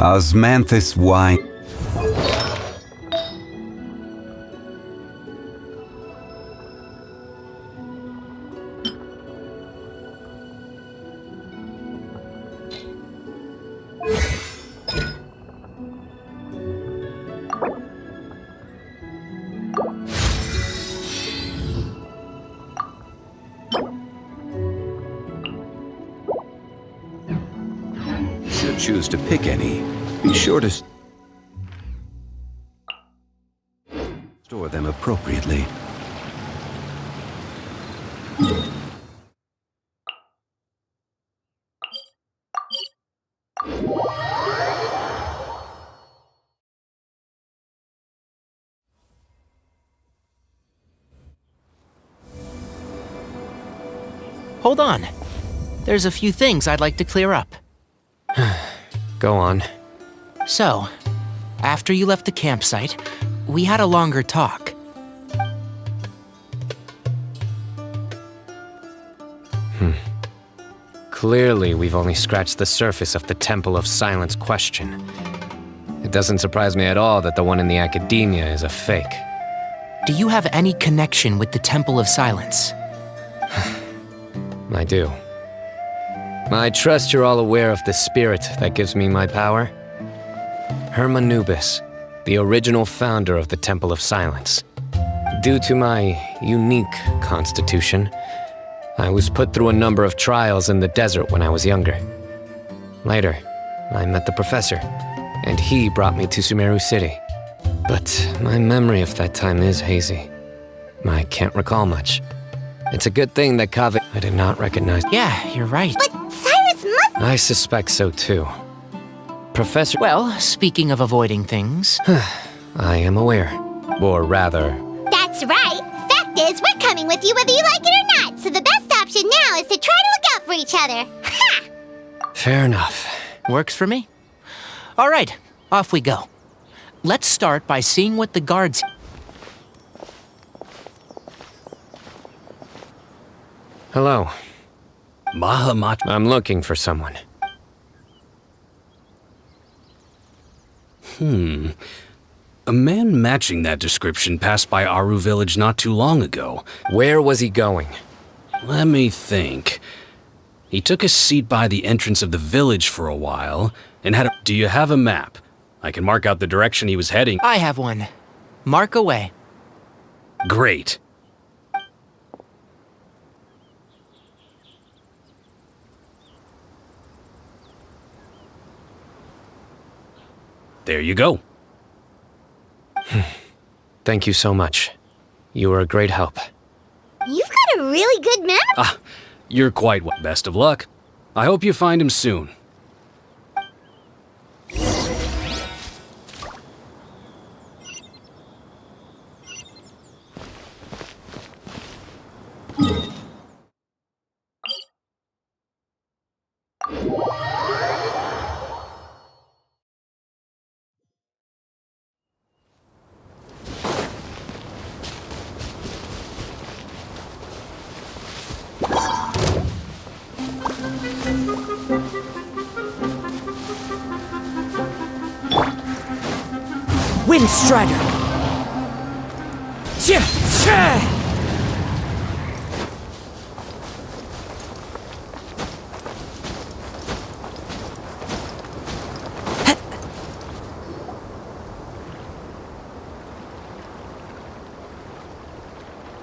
Osmanthus wine. Should choose to pick any, be sure to store them appropriately. Hold on. There's a few things I'd like to clear up. Go on. So, after you left the campsite, we had a longer talk. Clearly, we've only scratched the surface of the Temple of Silence question. It doesn't surprise me at all that the one in the academia is a fake. Do you have any connection with the Temple of Silence? I do. I trust you're all aware of the spirit that gives me my power. Hermanubis, the original founder of the Temple of Silence. Due to my unique constitution, I was put through a number of trials in the desert when I was younger. Later, I met the professor, and he brought me to Sumeru City. But my memory of that time is hazy. I can't recall much. It's a good thing that Kaveh I did not recognize. Yeah, you're right. But Cyrus must... I suspect so too. Professor... Well, speaking of avoiding things... I am aware. Or rather... That's right. Fact is, we're coming with you whether you like it or not, so the best option now is to try to look out for each other. Ha! Fair enough. Works for me. All right, off we go. Let's start by seeing what the guards... Hello. Mahamat. I'm looking for someone. A man matching that description passed by Aru village not too long ago. Where was he going? Let me think. He took a seat by the entrance of the village for a while, and had a... Do you have a map? I can mark out the direction he was heading. I have one. Mark away. Great. There you go. Thank you so much. You were a great help. You've got a really good memory. You're quite well. Best of luck. I hope you find him soon. Windstrider!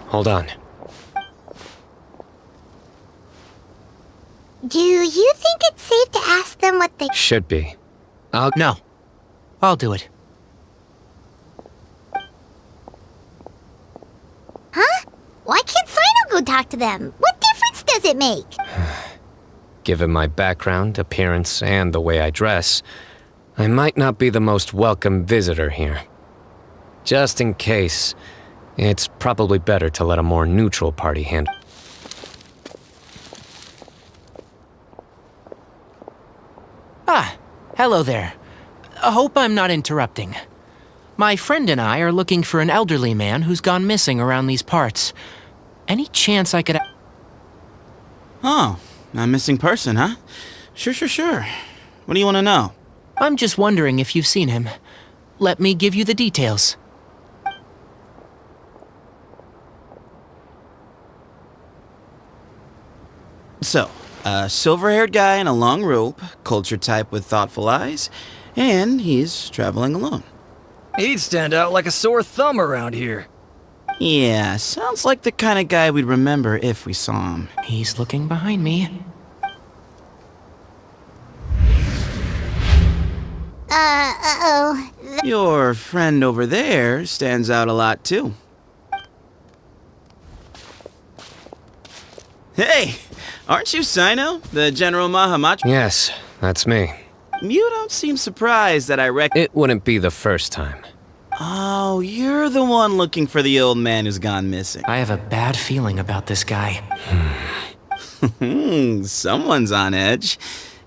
Hold on. Do you think it's safe to ask them what they... Should be. No. I'll do it. Huh? Why can't Cyno go talk to them? What difference does it make? Given my background, appearance, and the way I dress, I might not be the most welcome visitor here. Just in case, it's probably better to let a more neutral party handle. Hello there. I hope I'm not interrupting. My friend and I are looking for an elderly man who's gone missing around these parts. Any chance I could... Oh, a missing person, huh? Sure. What do you want to know? I'm just wondering if you've seen him. Let me give you the details. So, a silver-haired guy in a long robe, culture type with thoughtful eyes, and he's traveling alone. He'd stand out like a sore thumb around here. Yeah, sounds like the kind of guy we'd remember if we saw him. He's looking behind me. Uh-oh. Your friend over there stands out a lot, too. Hey! Aren't you Cyno, the General Mahamat? Yes, that's me. You don't seem surprised that I It wouldn't be the first time. Oh, you're the one looking for the old man who's gone missing. I have a bad feeling about this guy. Someone's on edge.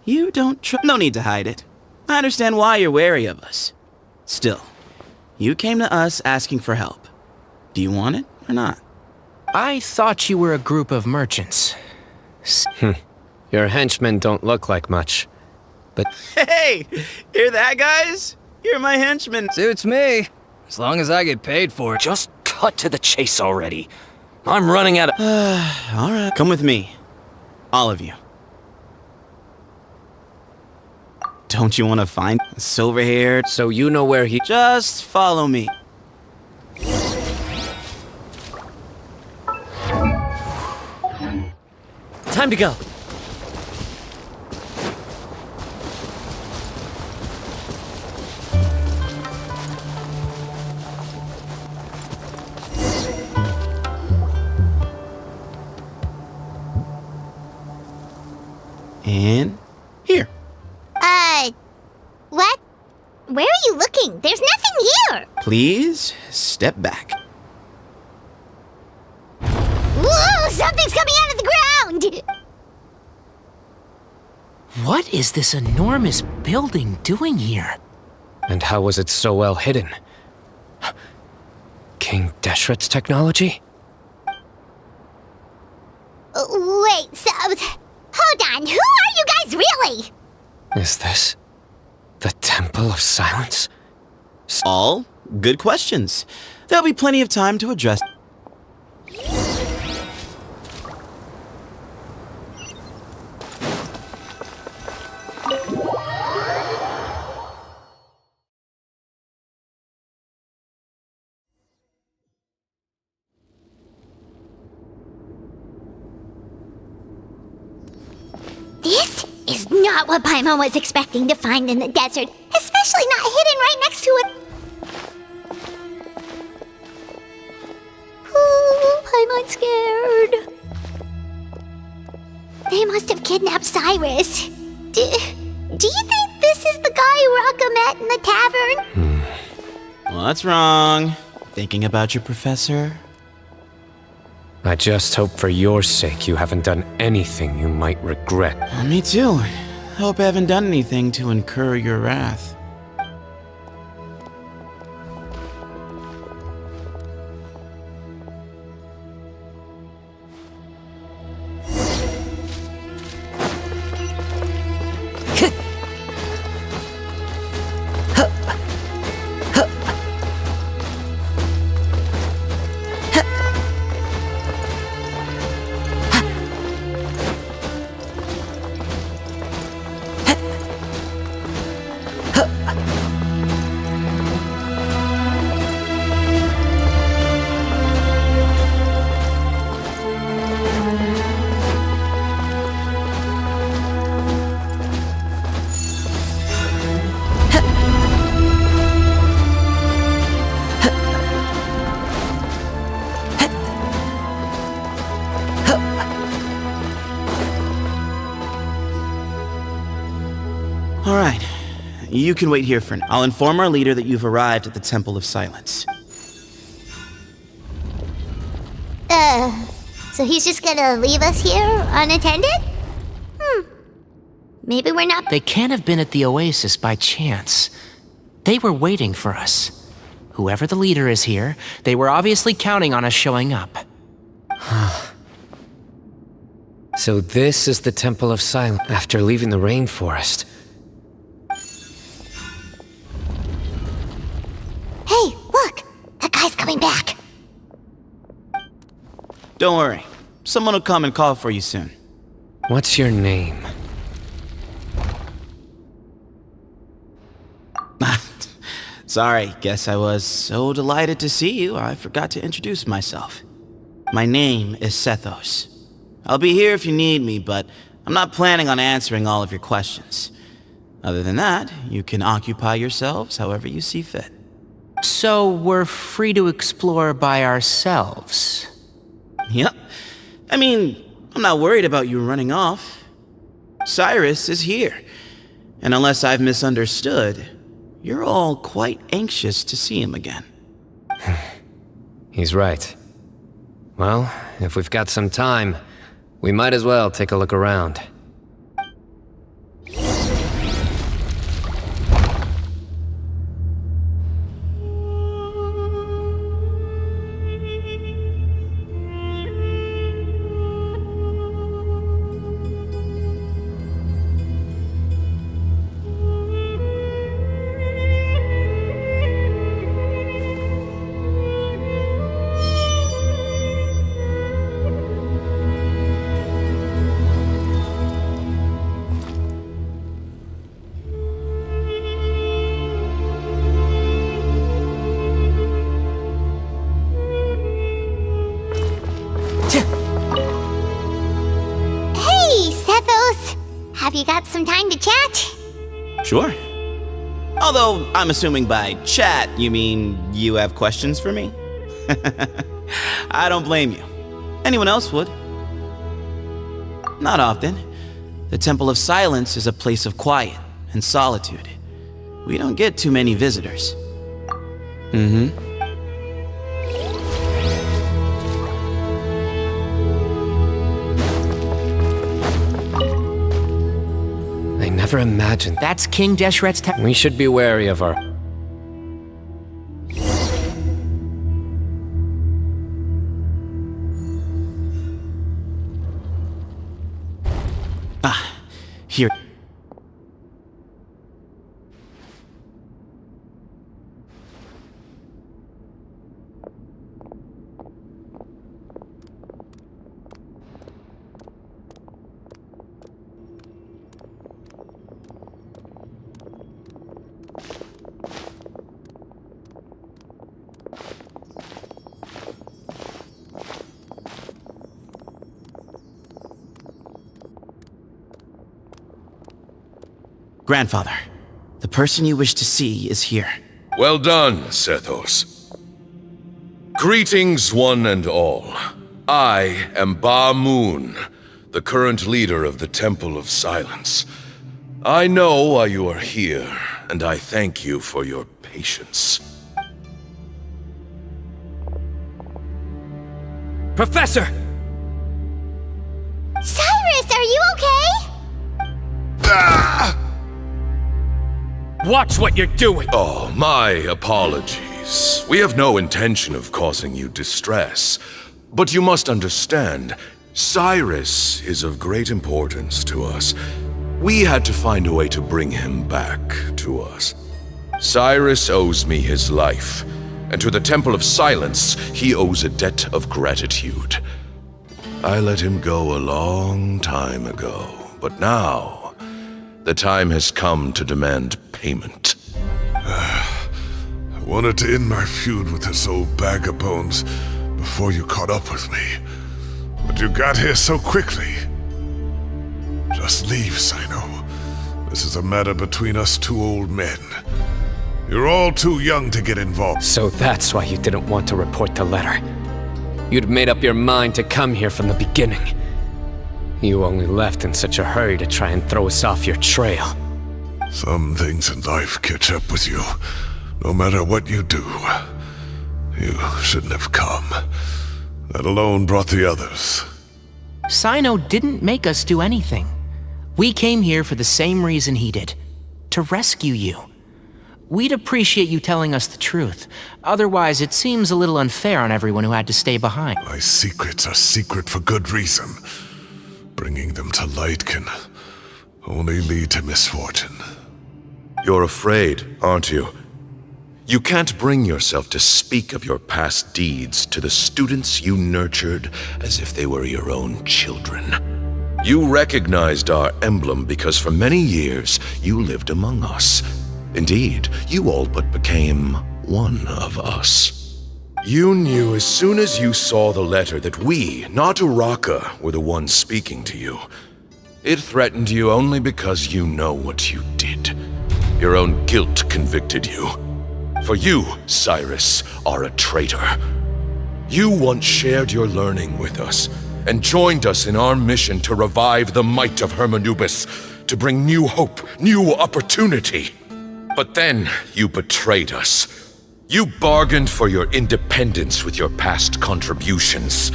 You don't No need to hide it. I understand why you're wary of us. Still, you came to us asking for help. Do you want it or not? I thought you were a group of merchants. Your henchmen don't look like much, but... Hey! Hear that, guys? You're my henchmen. Suits me. As long as I get paid for it. Just cut to the chase already. I'm running out of... All right. Come with me. All of you. Don't you want to find a silver-haired... So you know where he... Just follow me. Time to go. And here. What? Where are you looking? There's nothing here! Please step back. Whoa! Something's coming out of the ground! What is this enormous building doing here? And how was it so well hidden? King Deshret's technology? Wait, so... Hold on, who are you guys really? Is this the Temple of Silence? All good questions. There'll be plenty of time to address. This is not what Paimon was expecting to find in the desert, especially not hidden right next to it. Ooh, Paimon's scared. They must have kidnapped Cyrus. Do you think this is the guy Raka met in the tavern? What's wrong? Thinking about your professor? I just hope for your sake you haven't done anything you might regret. Me too. Hope I haven't done anything to incur your wrath. All right. You can wait here for now. I'll inform our leader that you've arrived at the Temple of Silence. So he's just gonna leave us here unattended? Maybe we're not... They can't have been at the oasis by chance. They were waiting for us. Whoever the leader is here, they were obviously counting on us showing up. So this is the Temple of Silence after leaving the rainforest. Hey, look! That guy's coming back! Don't worry. Someone will come and call for you soon. What's your name? Sorry, guess I was so delighted to see you, I forgot to introduce myself. My name is Sethos. I'll be here if you need me, but I'm not planning on answering all of your questions. Other than that, you can occupy yourselves however you see fit. So we're free to explore by ourselves? Yep. I mean, I'm not worried about you running off. Cyrus is here. And unless I've misunderstood, you're all quite anxious to see him again. He's right. Well, if we've got some time, we might as well take a look around. Have you got some time to chat? Sure. Although, I'm assuming by chat, you mean you have questions for me? I don't blame you. Anyone else would. Not often. The Temple of Silence is a place of quiet and solitude. We don't get too many visitors. I never imagined. That's King Deshret's temple. We should be wary of our... Here. Grandfather, the person you wish to see is here. Well done, Sethos. Greetings, one and all. I am Ba Moon, the current leader of the Temple of Silence. I know why you are here, and I thank you for your patience. Professor! Cyrus, are you okay? Ah! Watch what you're doing! Oh, my apologies. We have no intention of causing you distress. But you must understand, Cyrus is of great importance to us. We had to find a way to bring him back to us. Cyrus owes me his life, and to the Temple of Silence, he owes a debt of gratitude. I let him go a long time ago, but now, the time has come to demand payment. I wanted to end my feud with this old bag of bones before you caught up with me. But you got here so quickly. Just leave, Cyno. This is a matter between us two old men. You're all too young to get involved. So that's why you didn't want to report the letter. You'd made up your mind to come here from the beginning. You only left in such a hurry to try and throw us off your trail. Some things in life catch up with you, no matter what you do. You shouldn't have come. That alone brought the others. Cyno didn't make us do anything. We came here for the same reason he did. To rescue you. We'd appreciate you telling us the truth. Otherwise, it seems a little unfair on everyone who had to stay behind. My secrets are secret for good reason. Bringing them to light can only lead to misfortune. You're afraid, aren't you? You can't bring yourself to speak of your past deeds to the students you nurtured as if they were your own children. You recognized our emblem because for many years you lived among us. Indeed, you all but became one of us. You knew as soon as you saw the letter that we, not Uraka, were the ones speaking to you. It threatened you only because you know what you did. Your own guilt convicted you. For you, Cyrus, are a traitor. You once shared your learning with us, and joined us in our mission to revive the might of Hermanubis, to bring new hope, new opportunity. But then you betrayed us. You bargained for your independence with your past contributions.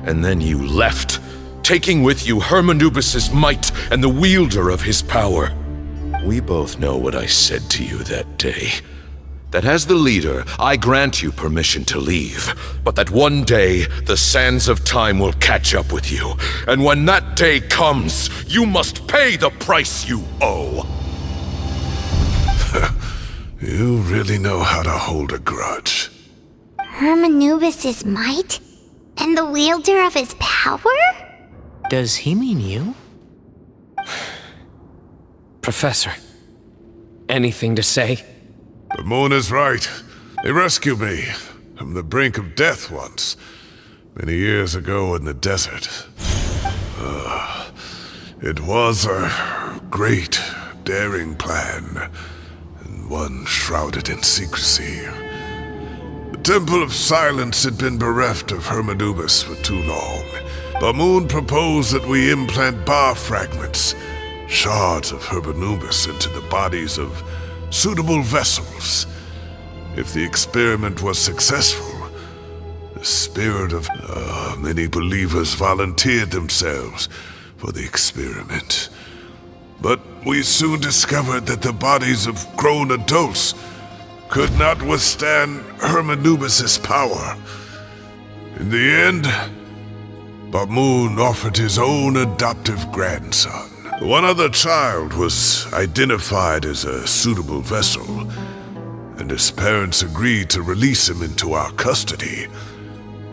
And then you left, taking with you Hermanubis' might and the wielder of his power. We both know what I said to you that day. That as the leader, I grant you permission to leave, but that one day, the sands of time will catch up with you. And when that day comes, you must pay the price you owe. You really know how to hold a grudge. Hermanubis' might? And the wielder of his power? Does he mean you? Professor, anything to say? The moon is right. They rescued me from the brink of death once, many years ago in the desert. It was a great, daring plan, and one shrouded in secrecy. The Temple of Silence had been bereft of Hermanubis for too long. The moon proposed that we implant bar fragments shards of Hermanubis into the bodies of suitable vessels. If the experiment was successful, the spirit of many believers volunteered themselves for the experiment. But we soon discovered that the bodies of grown adults could not withstand Hermanubis' power. In the end, Bamoon offered his own adoptive grandson. One other child was identified as a suitable vessel, and his parents agreed to release him into our custody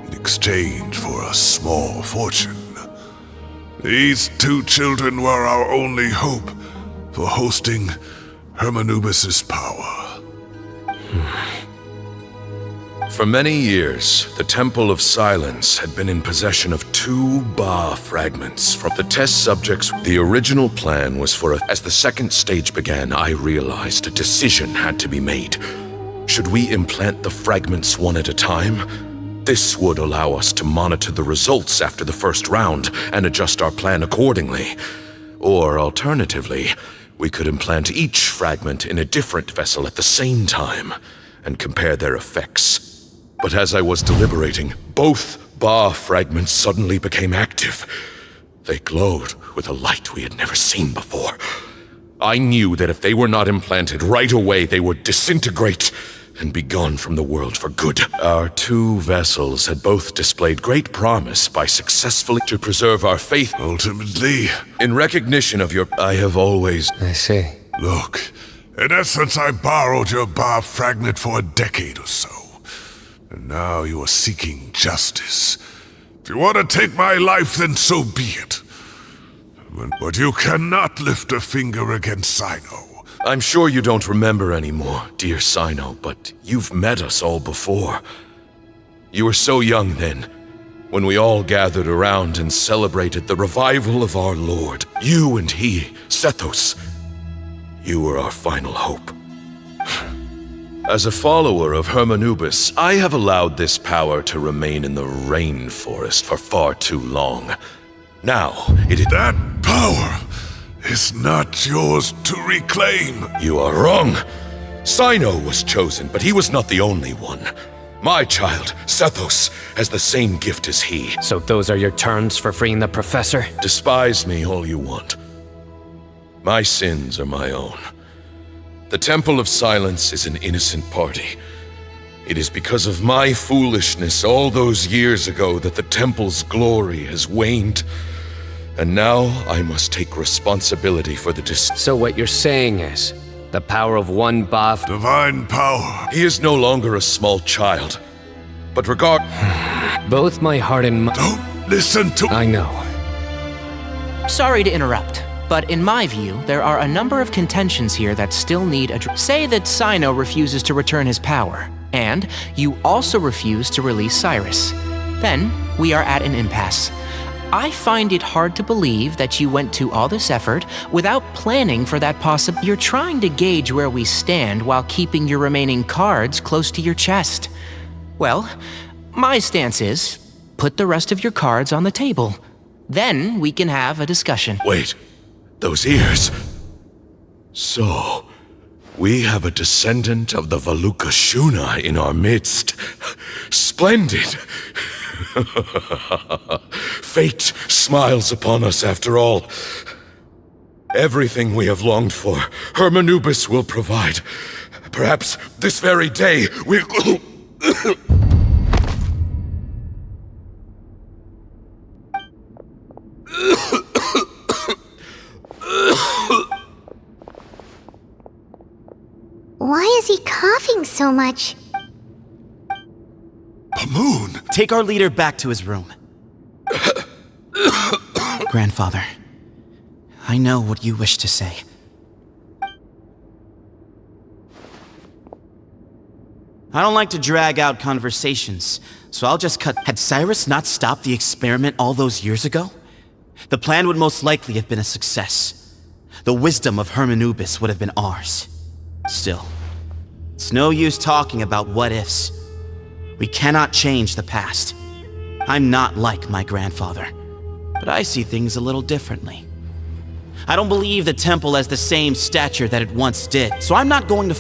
in exchange for a small fortune. These two children were our only hope for hosting Hermanubis' power. For many years, the Temple of Silence had been in possession of 2 Ba fragments from the test subjects. The original plan was as the second stage began, I realized a decision had to be made. Should we implant the fragments one at a time? This would allow us to monitor the results after the first round and adjust our plan accordingly. Or alternatively, we could implant each fragment in a different vessel at the same time and compare their effects. But as I was deliberating, both Ba fragments suddenly became active. They glowed with a light we had never seen before. I knew that if they were not implanted right away, they would disintegrate and be gone from the world for good. Our 2 vessels had both displayed great promise by successfully to preserve our faith. Ultimately, in recognition of your... I have always... I see. Look, in essence, I borrowed your Ba fragment for a decade or so. And now you are seeking justice. If you want to take my life, then so be it. But you cannot lift a finger against Cyno. I'm sure you don't remember anymore, dear Cyno, but you've met us all before. You were so young then, when we all gathered around and celebrated the revival of our Lord. You and he, Sethos, you were our final hope. As a follower of Hermanubis, I have allowed this power to remain in the rainforest for far too long. Now, it is... That power is not yours to reclaim. You are wrong. Cyno was chosen, but he was not the only one. My child, Sethos, has the same gift as he. So those are your terms for freeing the professor? Despise me all you want. My sins are my own. The Temple of Silence is an innocent party. It is because of my foolishness all those years ago that the Temple's glory has waned. And now I must take responsibility for the So what you're saying is, the power of one Ba... Divine power. He is no longer a small child. But regard... Both my heart and mind... Don't listen to... I know. Sorry to interrupt, but in my view, there are a number of contentions here that still need Say that Cyno refuses to return his power, and you also refuse to release Cyrus. Then, we are at an impasse. I find it hard to believe that you went to all this effort without planning for that possibility. You're trying to gauge where we stand while keeping your remaining cards close to your chest. Well, my stance is, put the rest of your cards on the table. Then we can have a discussion. Wait, those ears. So, we have a descendant of the Valukashuna in our midst. Splendid! Fate smiles upon us after all. Everything we have longed for, Hermanubis will provide. Perhaps this very day we'll... Why is he coughing so much? Moon! Take our leader back to his room. Grandfather, I know what you wish to say. I don't like to drag out conversations, so I'll just cut. Had Cyrus not stopped the experiment all those years ago, the plan would most likely have been a success. The wisdom of Hermanubis would have been ours. Still, it's no use talking about what-ifs. We cannot change the past. I'm not like my grandfather, but I see things a little differently. I don't believe the temple has the same stature that it once did, so I'm not going to...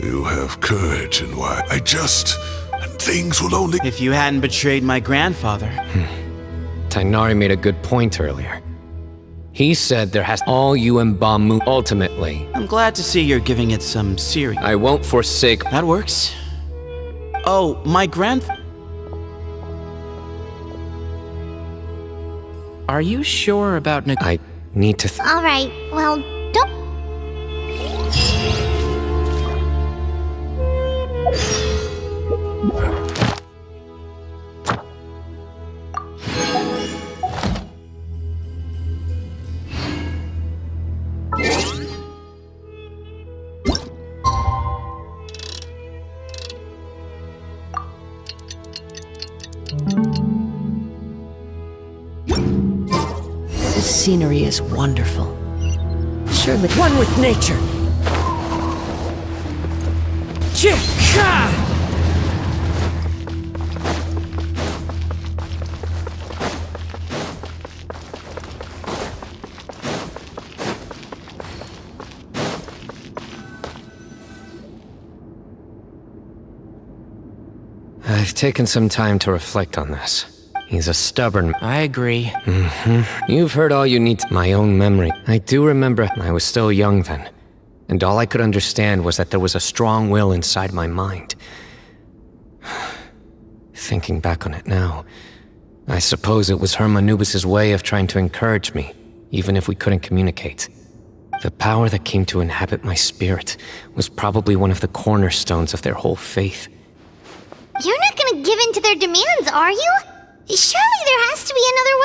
You have courage, and why? And things will only... If you hadn't betrayed my grandfather... Tainari made a good point earlier. He said there has all you and Bamu ultimately. I'm glad to see you're giving it some serious... I won't forsake... That works. Oh, my Are you sure about... I need to... All right, well, don't... The scenery is wonderful. Surely one with nature. Chika! I've taken some time to reflect on this. He's a stubborn... I agree. You've heard all you need to... My own memory. I do remember I was still young then, and all I could understand was that there was a strong will inside my mind. Thinking back on it now, I suppose it was Hermanubis' way of trying to encourage me, even if we couldn't communicate. The power that came to inhabit my spirit was probably one of the cornerstones of their whole faith. You're not gonna give in to their demands, are you? Surely there has to be another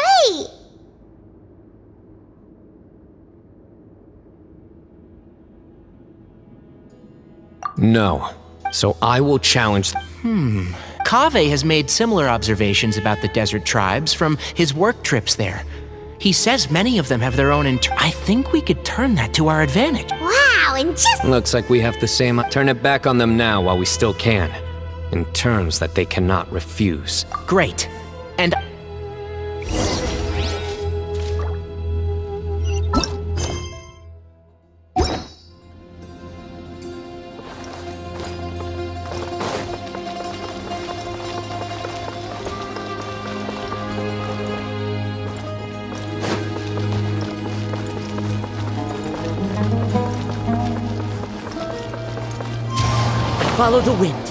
way! No. So I will challenge... Kaveh has made similar observations about the desert tribes from his work trips there. He says many of them have their own I think we could turn that to our advantage. Wow, and just... Looks like we have the same... Turn it back on them now while we still can. In terms that they cannot refuse. Great. And... Follow the wind.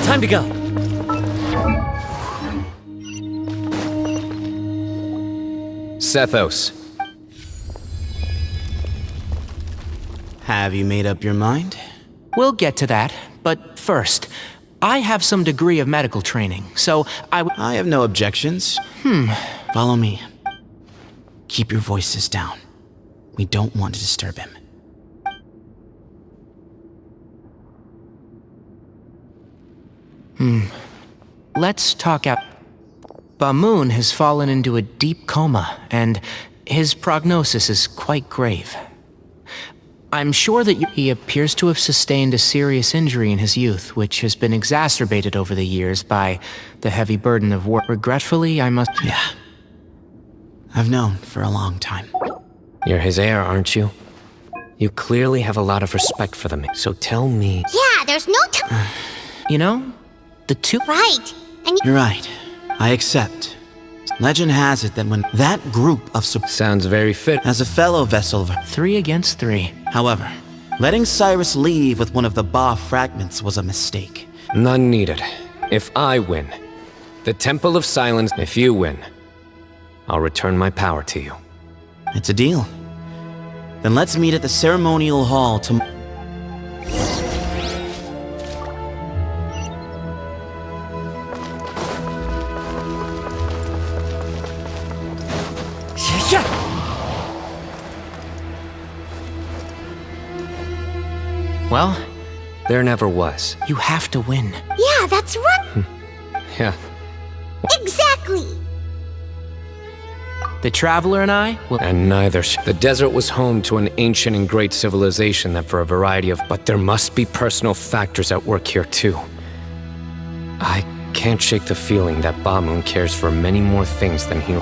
Time to go. Sethos. Have you made up your mind? We'll get to that, but first, I have some degree of medical training, so I have no objections. Follow me. Keep your voices down. We don't want to disturb him. Let's talk out. Bamoon has fallen into a deep coma, and his prognosis is quite grave. I'm sure that he appears to have sustained a serious injury in his youth, which has been exacerbated over the years by the heavy burden of work. Regretfully, I must... Yeah. I've known for a long time. You're his heir, aren't you? You clearly have a lot of respect for them, so tell me... Yeah, there's no time... You know, the two... Right, and You're right. I accept. Legend has it that when that group of... Sounds very fit. As a fellow vessel... 3 against 3. However, letting Cyrus leave with one of the Ba fragments was a mistake. None needed. If I win, the Temple of Silence, if you win, I'll return my power to you. It's a deal. Then let's meet at the ceremonial hall tomorrow. Well, There never was. you have to win. Yeah, that's right. Yeah. Exactly. The Traveler and I will. And neither. The desert was home to an ancient and great civilization that for a variety of. But there must be personal factors at work here too. I can't shake the feeling that Ba-Moon cares for many more things than he.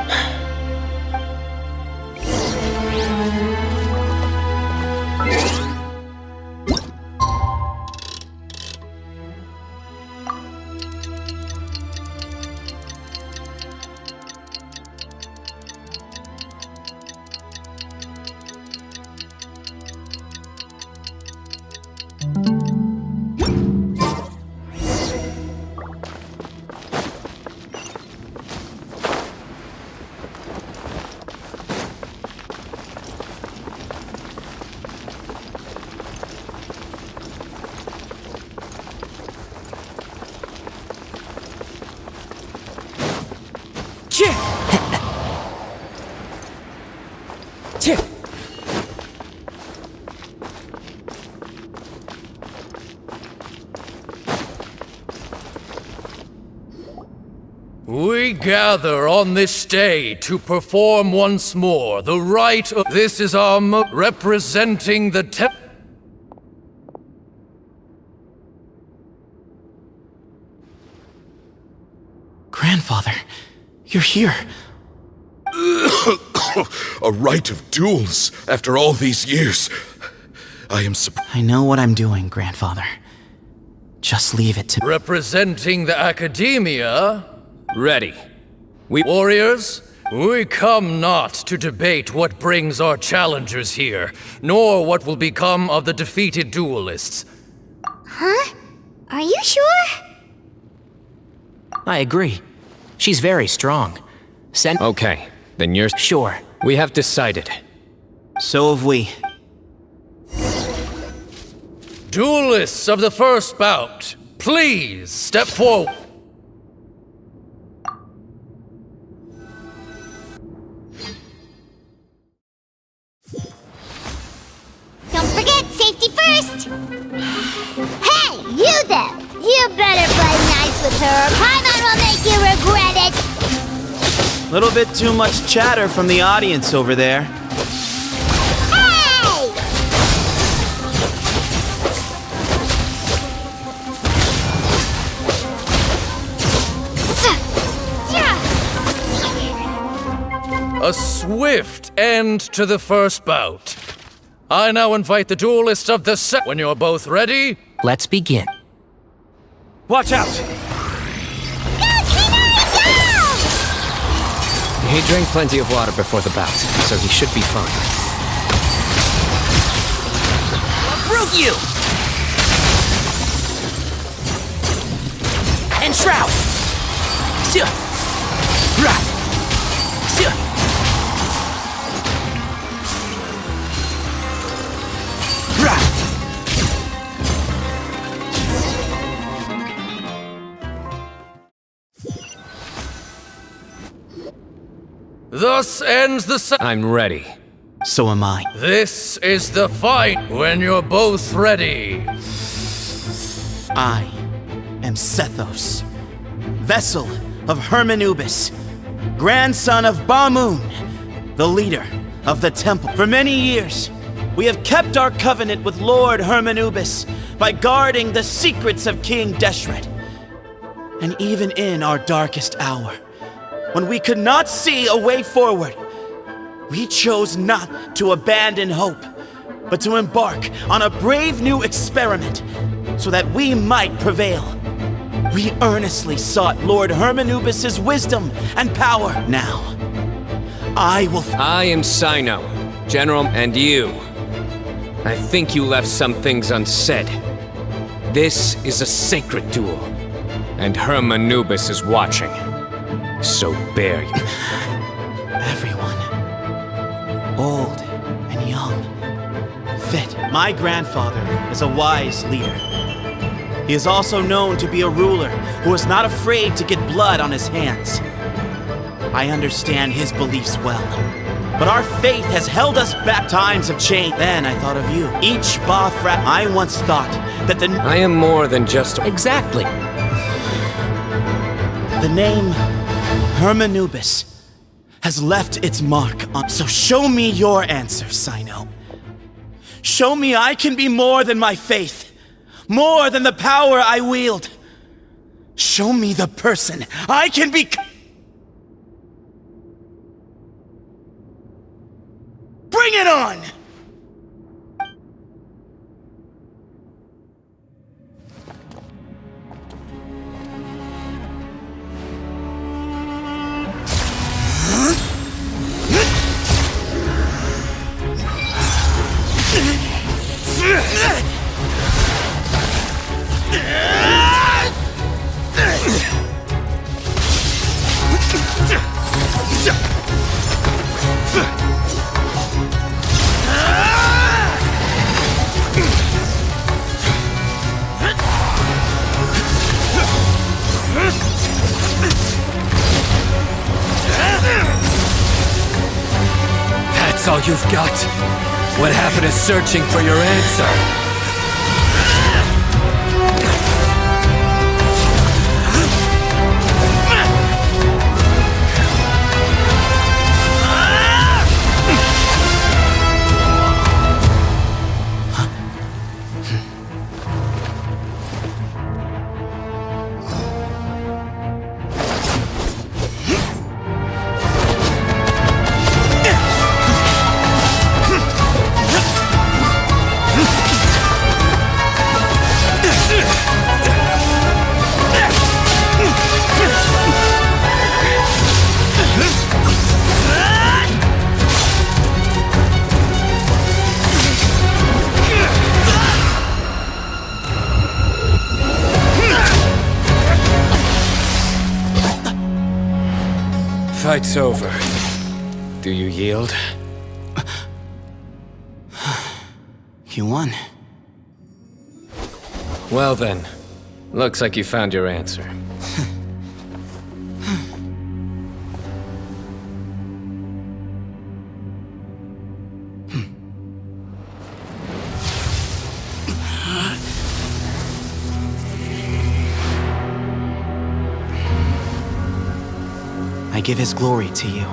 We gather on this day to perform once more the rite of. This is our representing the Grandfather, you're here. A rite of duels after all these years. I am surprised. I know what I'm doing, Grandfather. Just leave it to me. representing the academia. Ready. Warriors, we come not to debate what brings our challengers here, nor what will become of the defeated duelists. Huh? Are you sure? I agree. She's very strong. Send. Okay, then you're. Sure. We have decided. So have we. Duelists of the first bout, please step forward. Don't forget, safety first! Hey, you there! You better play nice with her, or Paimon will make you regret it! Little bit too much chatter from the audience over there. Hey! A swift end to the first bout. I now invite the duelists of the set. When you're both ready, Let's begin. watch out! He drank plenty of water before the bout, so he should be fine. Uproot you! And Shroud! Sia! Ra! Sia! Ra! Thus ends the set. I'm ready. So am I. This is the fight when you're both ready. I am Sethos, vessel of Hermanubis, grandson of Ba-Moon, the leader of the temple. For many years, we have kept our covenant with Lord Hermanubis by guarding the secrets of King Deshret. And even in our darkest hour, when we could not see a way forward, we chose not to abandon hope, but to embark on a brave new experiment so that we might prevail. We earnestly sought Lord Hermanubis' wisdom and power. Now, I am Cyno, General, and you. I think you left some things unsaid. This is a sacred duel, and Hermanubis is watching. So bear you. Everyone, old and young, fit. My grandfather is a wise leader. He is also known to be a ruler who is not afraid to get blood on his hands. I understand his beliefs well. But our faith has held us back. Times have changed. Then I thought of you. Each Bafra, I once thought that the... I am more than just... Exactly. The name Hermanubis has left its mark on... So show me your answer, Cyno. Show me I can be more than my faith. More than the power I wield. Show me the person I can be... Bring it on! That's all you've got? What happened to searching for your answer? Fight's over. Do you yield? You won. Well then, looks like you found your answer. I give his glory to you.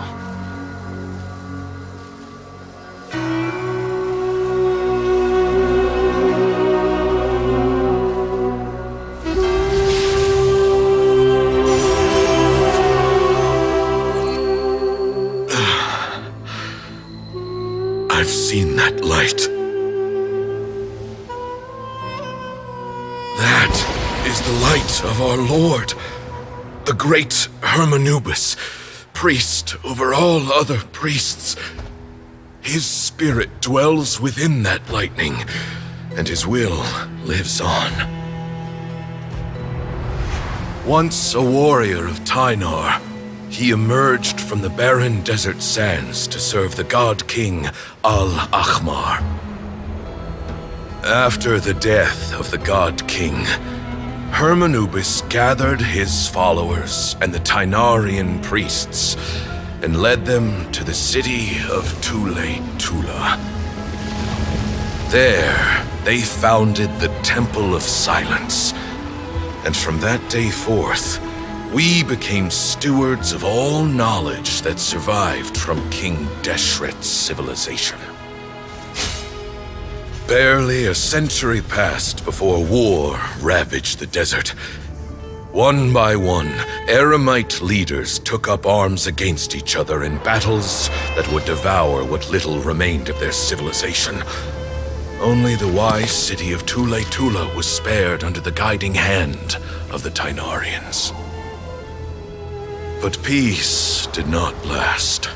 I've seen that light. That is the light of our Lord, the great Hermanubis, priest over all other priests. His spirit dwells within that lightning, and his will lives on. Once a warrior of Tynar, he emerged from the barren desert sands to serve the god king Al-Akhmar. After the death of the god king, Hermanubis gathered his followers and the Tynarian priests and led them to the city of Tule-Tula. There, they founded the Temple of Silence, and from that day forth, we became stewards of all knowledge that survived from King Deshret's civilization. Barely a century passed before war ravaged the desert. One by one, Eremite leaders took up arms against each other in battles that would devour what little remained of their civilization. Only the wise city of Tule-Tula was spared under the guiding hand of the Tynarians. But peace did not last.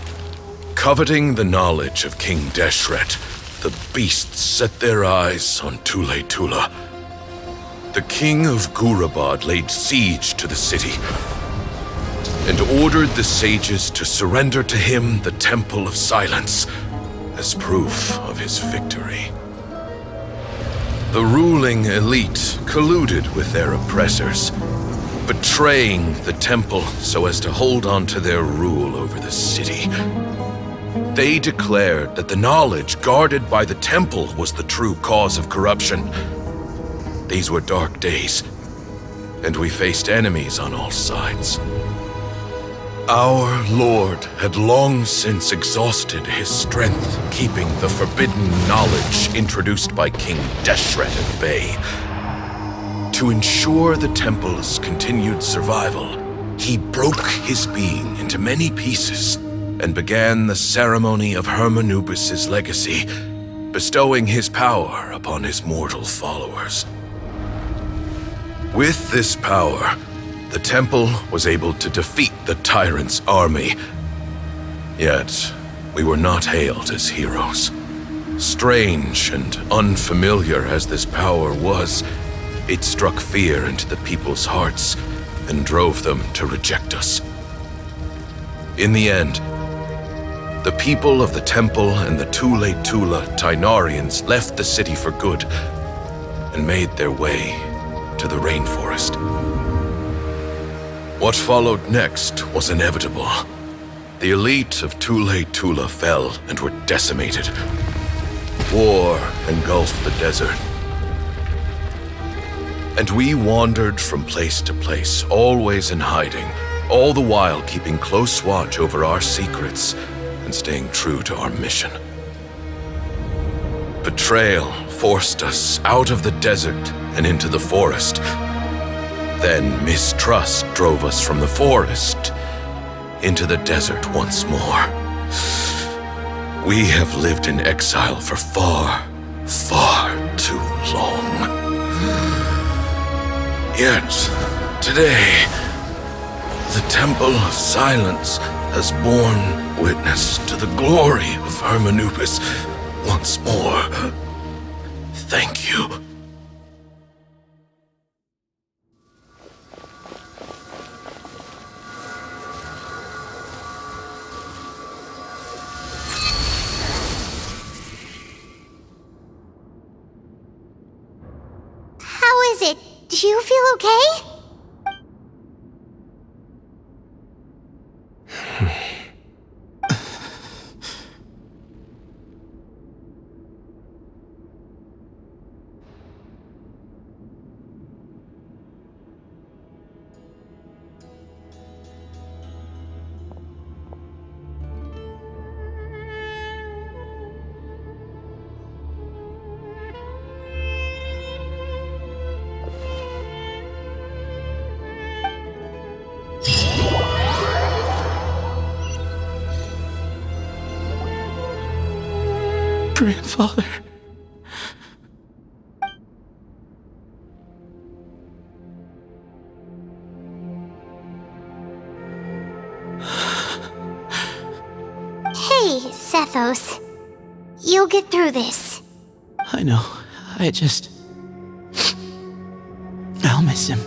Coveting the knowledge of King Deshret, the beasts set their eyes on Tule-Tula. The king of Gurabad laid siege to the city and ordered the sages to surrender to him the Temple of Silence as proof of his victory. The ruling elite colluded with their oppressors, betraying the temple so as to hold on to their rule over the city. They declared that the knowledge guarded by the temple was the true cause of corruption. These were dark days, and we faced enemies on all sides. Our Lord had long since exhausted his strength, keeping the forbidden knowledge introduced by King Deshret at bay. To ensure the temple's continued survival, he broke his being into many pieces and began the ceremony of Hermanubis' legacy, bestowing his power upon his mortal followers. With this power, the temple was able to defeat the tyrant's army. Yet, we were not hailed as heroes. Strange and unfamiliar as this power was, it struck fear into the people's hearts and drove them to reject us. In the end, the people of the temple and the Tule Tula Tainarians left the city for good and made their way to the rainforest. What followed next was inevitable. The elite of Tule Tula fell and were decimated. War engulfed the desert. And we wandered from place to place, always in hiding, all the while keeping close watch over our secrets and staying true to our mission. Betrayal forced us out of the desert and into the forest. Then mistrust drove us from the forest into the desert once more. We have lived in exile for far, far too long. Yet, today, the Temple of Silence has borne witness to the glory of Hermanubis once more. Thank you. How is it? Do you feel okay? Grandfather. Hey, Sethos. You'll get through this. I know. I'll miss him.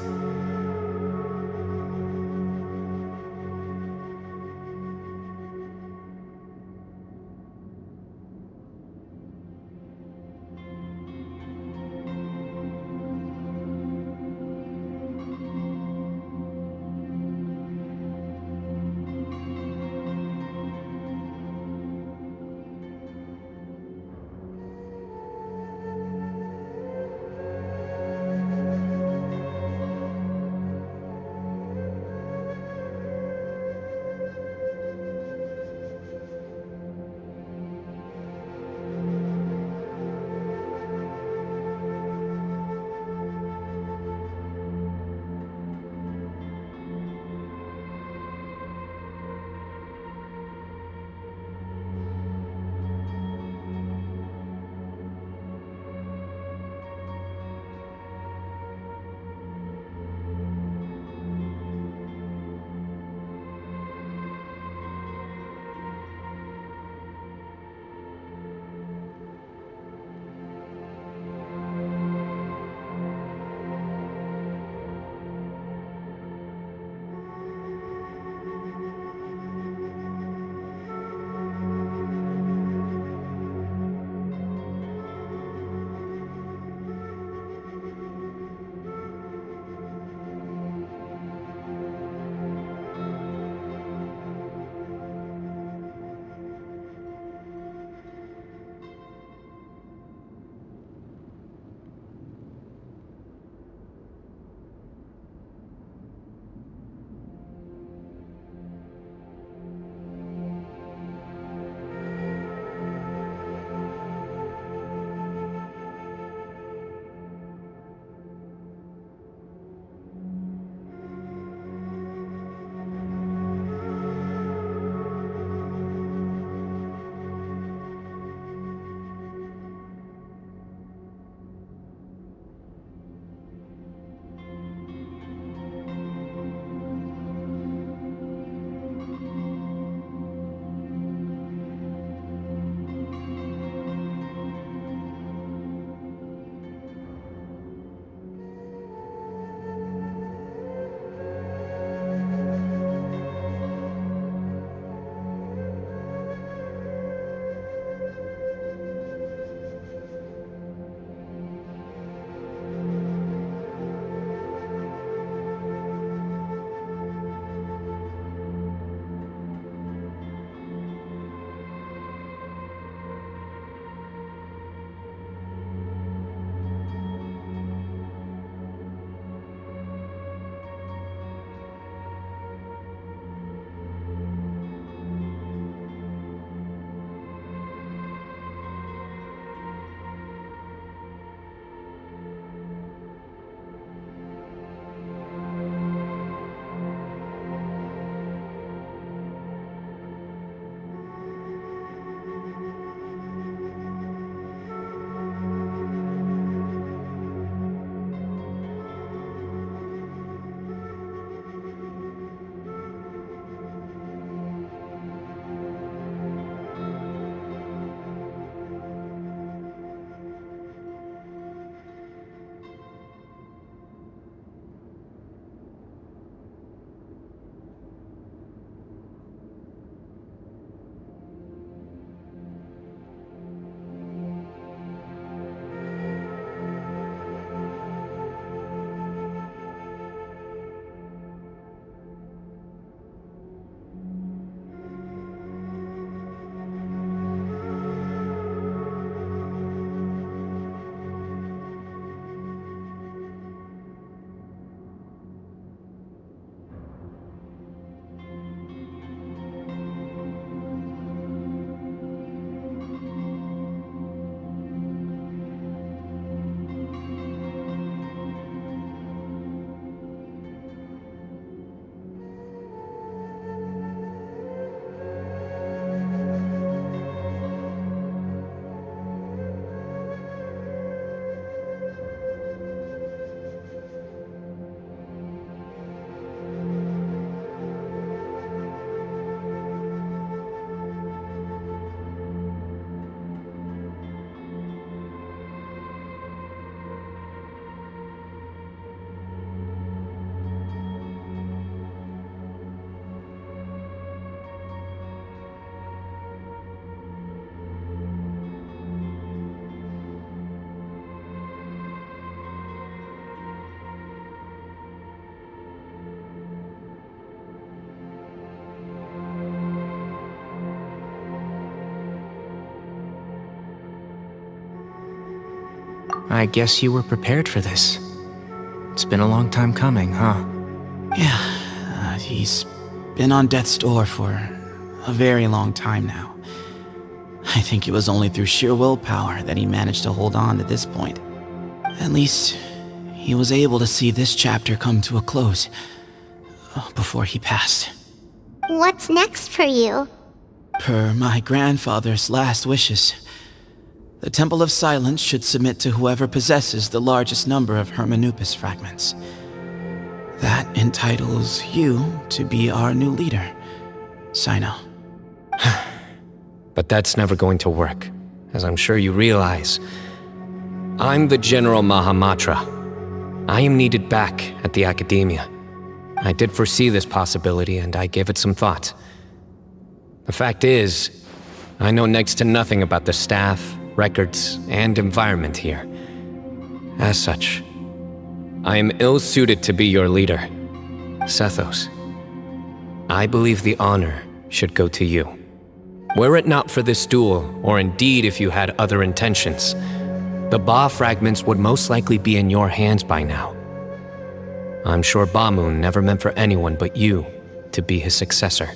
I guess you were prepared for this. It's been a long time coming, huh? Yeah, he's been on death's door for a very long time now. I think it was only through sheer willpower that he managed to hold on to this point. At least, he was able to see this chapter come to a close before he passed. What's next for you? Per my grandfather's last wishes, the Temple of Silence should submit to whoever possesses the largest number of Hermanupis fragments. That entitles you to be our new leader, Cyno. But that's never going to work, as I'm sure you realize. I'm the General Mahamatra. I am needed back at the Academia. I did foresee this possibility, and I gave it some thought. The fact is, I know next to nothing about the staff, records, and environment here. As such, I am ill-suited to be your leader. Sethos, I believe the honor should go to you. Were it not for this duel, or indeed if you had other intentions, the Ba fragments would most likely be in your hands by now. I'm sure Bamoon never meant for anyone but you to be his successor.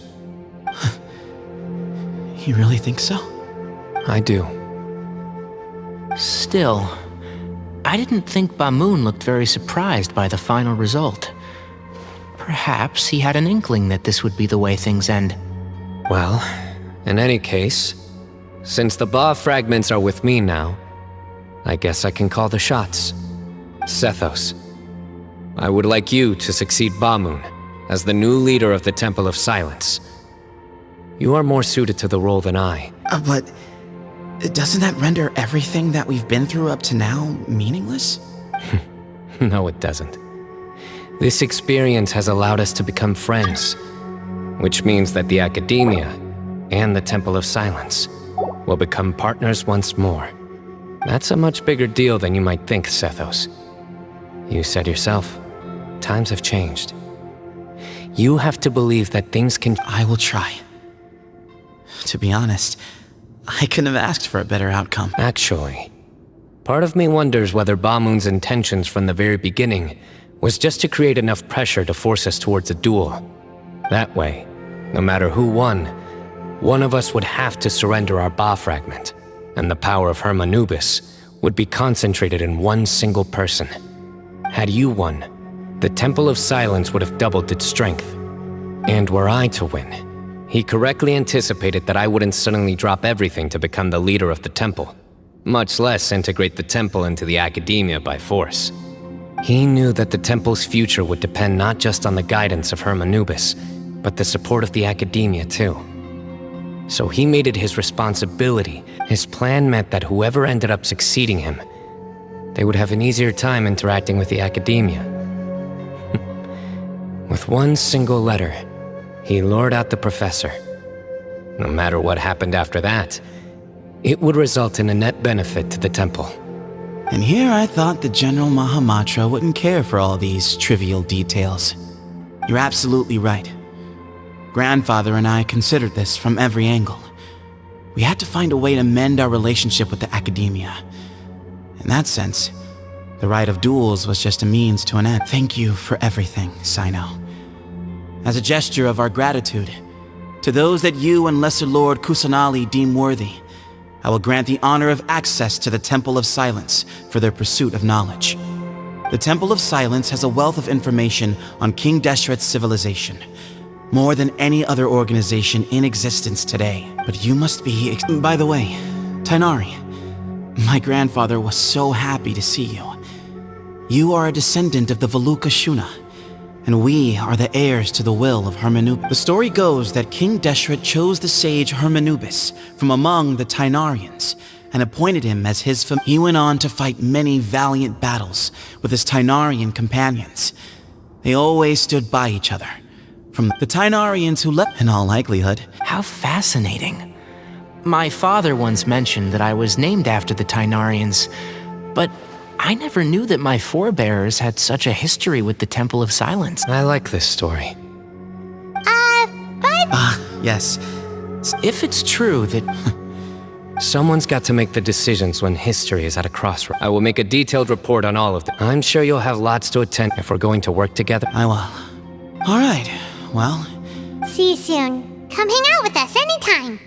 You really think so? I do. Still, I didn't think Bamoon looked very surprised by the final result. Perhaps he had an inkling that this would be the way things end. Well, in any case, since the Ba fragments are with me now, I guess I can call the shots. Sethos, I would like you to succeed Bamoon as the new leader of the Temple of Silence. You are more suited to the role than I. But doesn't that render everything that we've been through up to now meaningless? No, it doesn't. This experience has allowed us to become friends, which means that the Academia and the Temple of Silence will become partners once more. That's a much bigger deal than you might think, Sethos. You said yourself, times have changed. You have to believe that things can— I will try. To be honest, I couldn't have asked for a better outcome. Actually, part of me wonders whether Bamoon's intentions from the very beginning was just to create enough pressure to force us towards a duel. That way, no matter who won, one of us would have to surrender our Ba fragment, and the power of Hermanubis would be concentrated in one single person. Had you won, the Temple of Silence would have doubled its strength. And were I to win, he correctly anticipated that I wouldn't suddenly drop everything to become the leader of the temple, much less integrate the temple into the Academia by force. He knew that the temple's future would depend not just on the guidance of Hermanubis, but the support of the Academia too. So he made it his responsibility. His plan meant that whoever ended up succeeding him, they would have an easier time interacting with the Academia. With one single letter, he lured out the professor. No matter what happened after that, it would result in a net benefit to the temple. And here I thought the General Mahamatra wouldn't care for all these trivial details. You're absolutely right. Grandfather and I considered this from every angle. We had to find a way to mend our relationship with the Academia. In that sense, the right of duels was just a means to an end. Thank you for everything, Cyno. As a gesture of our gratitude, to those that you and Lesser Lord Kusanali deem worthy, I will grant the honor of access to the Temple of Silence for their pursuit of knowledge. The Temple of Silence has a wealth of information on King Deshret's civilization, more than any other organization in existence today. But you must be— By the way, Tainari, my grandfather was so happy to see you. You are a descendant of the Veluca Shuna, and we are the heirs to the will of Hermanubis. The story goes that King Deshret chose the sage Hermanubis from among the Tainarians and appointed him as his He went on to fight many valiant battles with his Tainarian companions. They always stood by each other. From the Tainarians who left— In all likelihood. How fascinating. My father once mentioned that I was named after the Tainarians, but I never knew that my forebears had such a history with the Temple of Silence. I like this story. Yes. If it's true that Someone's got to make the decisions when history is at a crossroads. I will make a detailed report on all of them. I'm sure you'll have lots to attend if we're going to work together. I will. All right. Well, See you soon. Come hang out with us anytime.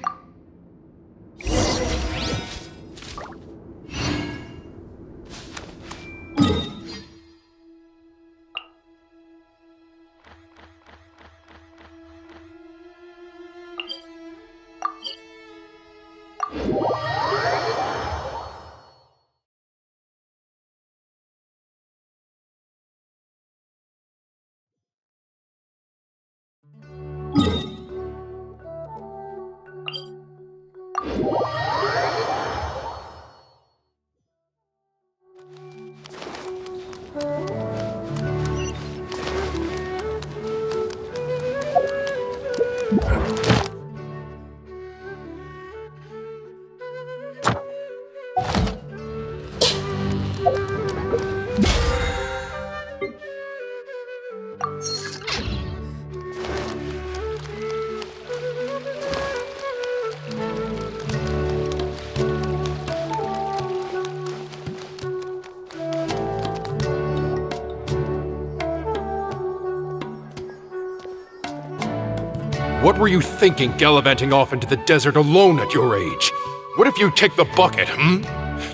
What were you thinking gallivanting off into the desert alone at your age? What if you take the bucket,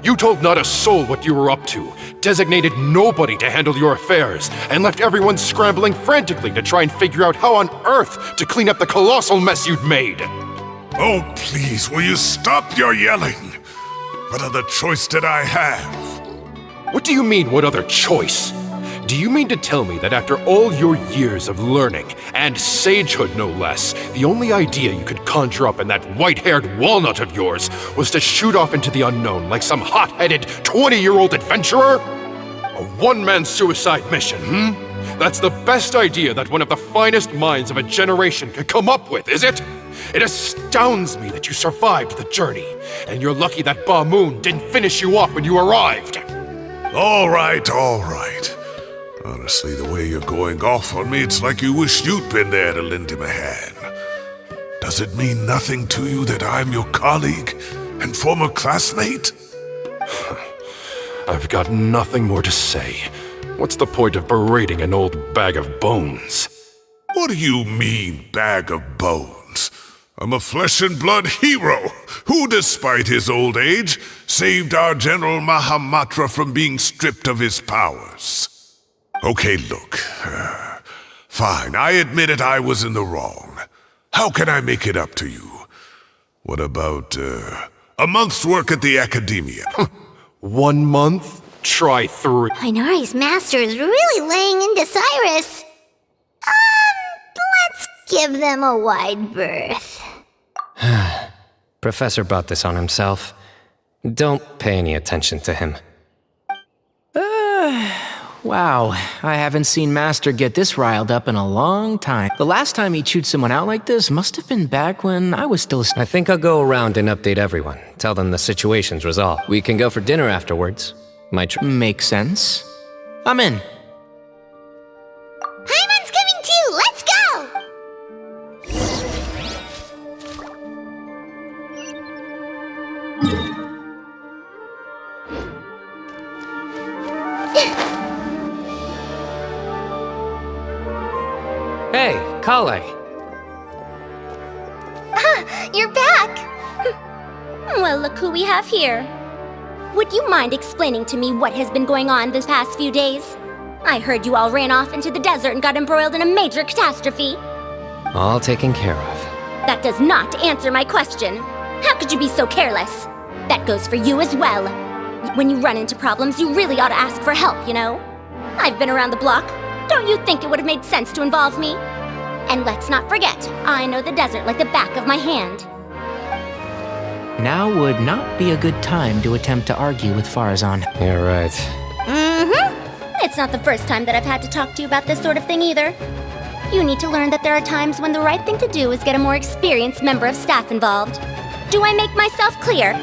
You told not a soul what you were up to, designated nobody to handle your affairs, and left everyone scrambling frantically to try and figure out how on earth to clean up the colossal mess you'd made. Oh, please, will you stop your yelling? What other choice did I have? What do you mean, what other choice? Do you mean to tell me that after all your years of learning, and sagehood no less, the only idea you could conjure up in that white-haired walnut of yours was to shoot off into the unknown like some hot-headed 20-year-old adventurer? A one-man suicide mission, That's the best idea that one of the finest minds of a generation could come up with, is it? It astounds me that you survived the journey, and you're lucky that Ba Moon didn't finish you off when you arrived. All right, all right. Honestly, the way you're going off on me, it's like you wish you'd been there to lend him a hand. Does it mean nothing to you that I'm your colleague and former classmate? I've got nothing more to say. What's the point of berating an old bag of bones? What do you mean, bag of bones? I'm a flesh and blood hero who, despite his old age, saved our General Mahamatra from being stripped of his powers. Okay, look. Fine, I admit it, I was in the wrong. How can I make it up to you? What about, a month's work at the academia? 1 month? Try 3. Inari's master is really laying into Cyrus. Let's give them a wide berth. Professor brought this on himself. Don't pay any attention to him. Wow, I haven't seen Master get this riled up in a long time. The last time he chewed someone out like this must have been back when I was still... I think I'll go around and update everyone. Tell them the situation's resolved. We can go for dinner afterwards. Makes sense. I'm in. Paimon's coming too! Let's go! Hey, Kale. You're back! Well, look who we have here. Would you mind explaining to me what has been going on this past few days? I heard you all ran off into the desert and got embroiled in a major catastrophe. All taken care of. That does not answer my question. How could you be so careless? That goes for you as well. When you run into problems, you really ought to ask for help, you know? I've been around the block. Don't you think it would have made sense to involve me? And let's not forget, I know the desert like the back of my hand. Now would not be a good time to attempt to argue with Farazan. You're right. It's not the first time that I've had to talk to you about this sort of thing either. You need to learn that there are times when the right thing to do is get a more experienced member of staff involved. Do I make myself clear?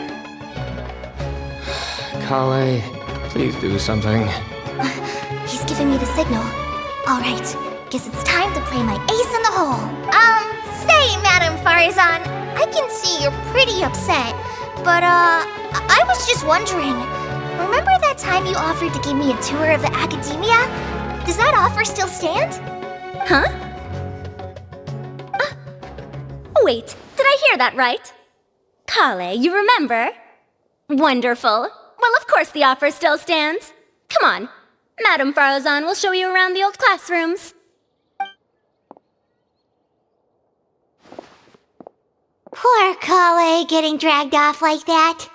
Kale, please do something. He's giving me the signal. All right, guess it's time to play my ace in the hole. Say, Madam Farazan, I can see you're pretty upset. But, I was just wondering, remember that time you offered to give me a tour of the academia? Does that offer still stand? Huh? Wait, did I hear that right? Kale, you remember? Wonderful. Well, of course the offer still stands. Come on. Madame Farozan will show you around the old classrooms. Poor Kale getting dragged off like that.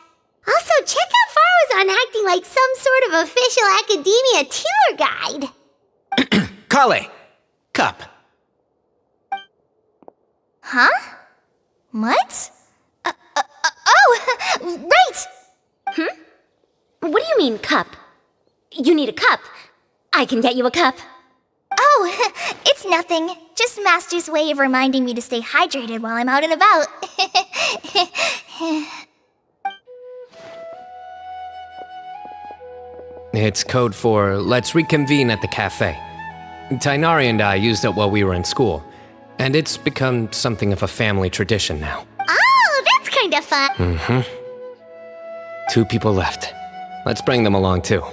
Also, check out Farozan acting like some sort of official academia tour guide. Kale! Cup. Huh? What? Oh, right! What do you mean, cup? You need a cup. I can get you a cup. Oh, it's nothing. Just Master's way of reminding me to stay hydrated while I'm out and about. It's code for let's reconvene at the cafe. Tainari and I used it while we were in school, and it's become something of a family tradition now. Oh, that's kind of fun. Mm-hmm. 2 people left. Let's bring them along too.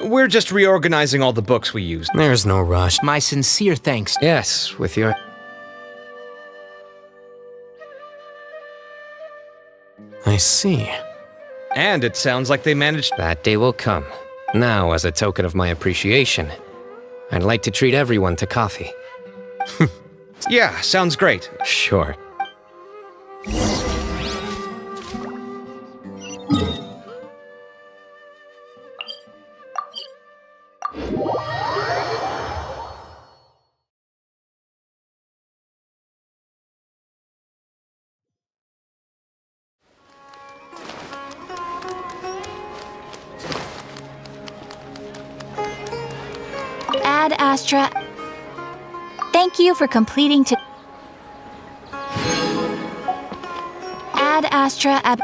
We're just reorganizing all the books we used. There's no rush. My sincere thanks. Yes, with your... I see. And it sounds like they managed... That day will come. Now, as a token of my appreciation, I'd like to treat everyone to coffee. Yeah, sounds great. Sure. Ad Astra. Thank you for completing to. Ad Astra ab.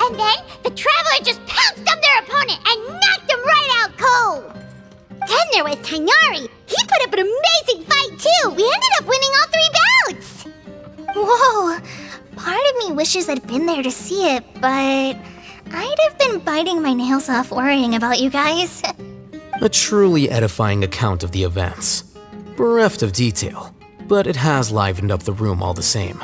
And then the Traveler just pounced on their opponent and knocked him right out cold. Then there was Tainari. He put up an amazing fight too. We ended up winning all 3 bouts. Whoa! Part of me wishes I'd been there to see it, but I'd have been biting my nails off worrying about you guys. A truly edifying account of the events. Bereft of detail, but it has livened up the room all the same.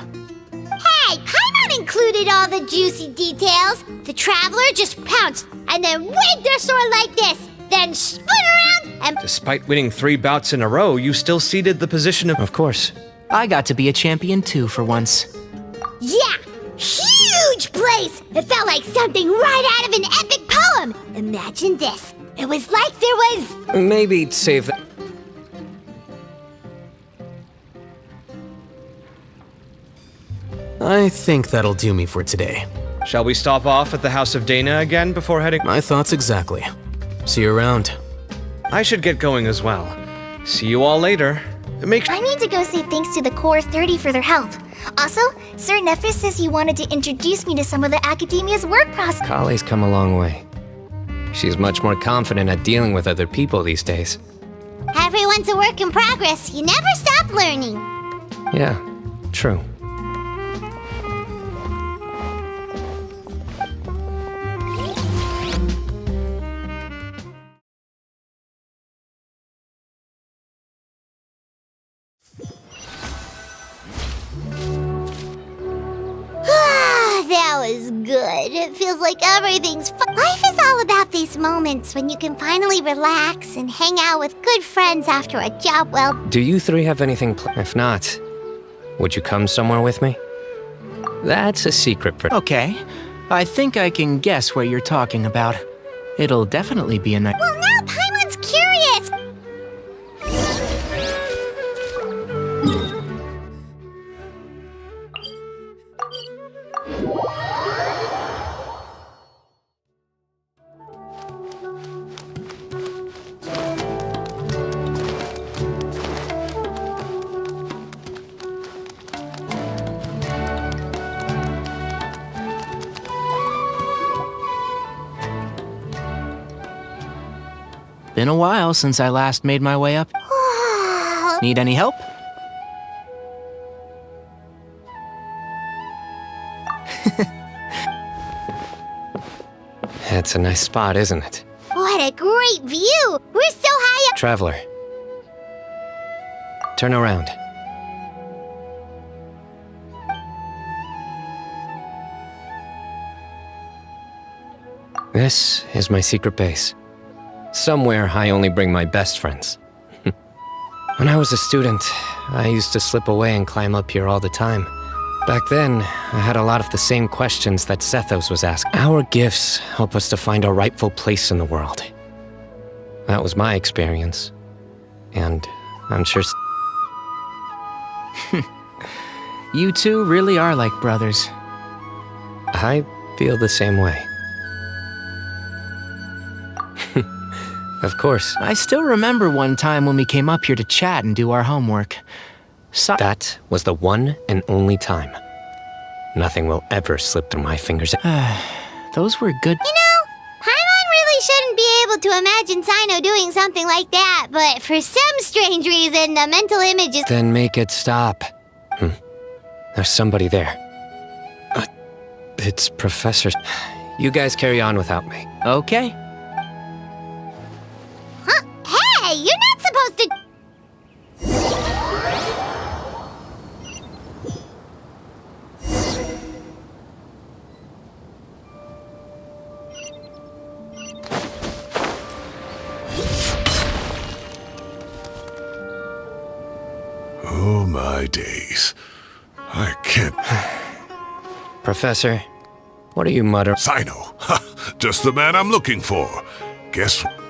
Hey, Paimon included all the juicy details. The Traveler just pounced and then waved their sword like this, then spun around and... Despite winning 3 bouts in a row, you still ceded the position of... Of course. I got to be a champion too for once. Yeah! Huge place! It felt like something right out of an epic poem! Imagine this. It was like there was... Maybe save... I think that'll do me for today. Shall we stop off at the House of Dana again before heading? My thoughts exactly. See you around. I should get going as well. See you all later. I need to go say thanks to the Core 30 for their help. Also, Sir Nephis says he wanted to introduce me to some of the Academia's work process. Kale's come a long way. She's much more confident at dealing with other people these days. Everyone's a work in progress. You never stop learning. Yeah, true. That was good. It feels like everything's Life is all about these moments when you can finally relax and hang out with good friends after a job well. Do you three have anything If not, would you come somewhere with me? That's a secret for— Okay, I think I can guess what you're talking about. It'll definitely be a night. Well, now Paimon's curious. Been a while since I last made my way up. Need any help? It's a nice spot, isn't it? What a great view! We're so high up. Traveler. Turn around. This is my secret base. Somewhere I only bring my best friends. When I was a student, I used to slip away and climb up here all the time. Back then, I had a lot of the same questions that Sethos was asking. Our gifts help us to find our rightful place in the world. That was my experience. And I'm sure... You two really are like brothers. I feel the same way. Of course. I still remember one time when we came up here to chat and do our homework. That was the one and only time. Nothing will ever slip through my fingers. Those were good. You know, Paimon really shouldn't be able to imagine Cyno doing something like that, but for some strange reason, the mental image is... Then make it stop. There's somebody there. It's Professor... You guys carry on without me. Okay. Hey, you're not supposed to... Oh my days. I can't... Professor, what are you muttering? Cyno! Just the man I'm looking for. Guess what?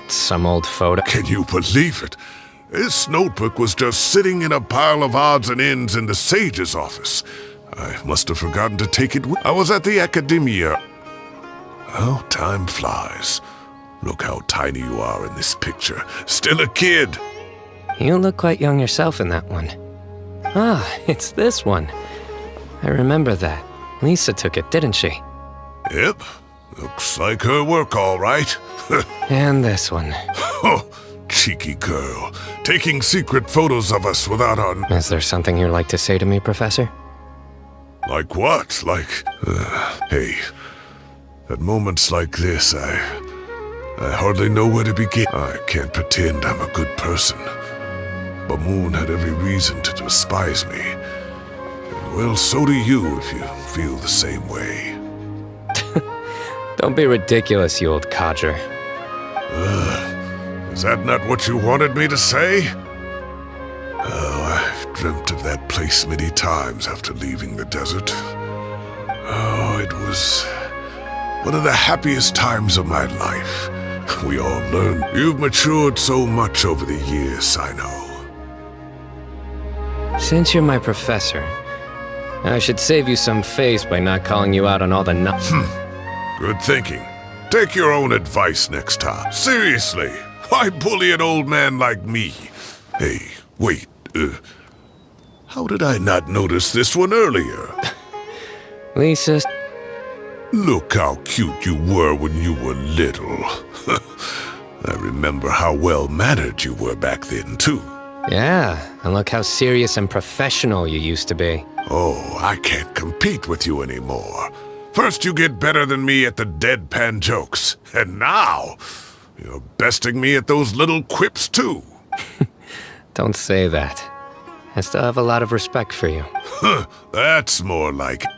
Some old photo. Can you believe it? This notebook was just sitting in a pile of odds and ends in the Sage's office. I must have forgotten to take it with... I was at the Academia. Oh, time flies. Look how tiny you are in this picture. Still a kid. You look quite young yourself in that one. Ah, it's this one. I remember that. Lisa took it, didn't she? Yep. Looks like her work, all right. And this one. Oh, cheeky girl. Taking secret photos of us without our... Is there something you'd like to say to me, Professor? Like what? Like... hey, at moments like this, I hardly know where to begin. I can't pretend I'm a good person. Bamoon had every reason to despise me. And well, so do you if you feel the same way. Don't be ridiculous, you old codger. Is that not what you wanted me to say? Oh, I've dreamt of that place many times after leaving the desert. Oh, it was one of the happiest times of my life. We all learned. You've matured so much over the years, Cyno. Since you're my professor, I should save you some face by not calling you out on all the Good thinking. Take your own advice next time. Seriously, why bully an old man like me? Hey, wait, how did I not notice this one earlier? Lisa... Look how cute you were when you were little. I remember how well-mannered you were back then, too. Yeah, and look how serious and professional you used to be. Oh, I can't compete with you anymore. First you get better than me at the deadpan jokes, and now you're besting me at those little quips, too. Don't say that. I still have a lot of respect for you. That's more like it.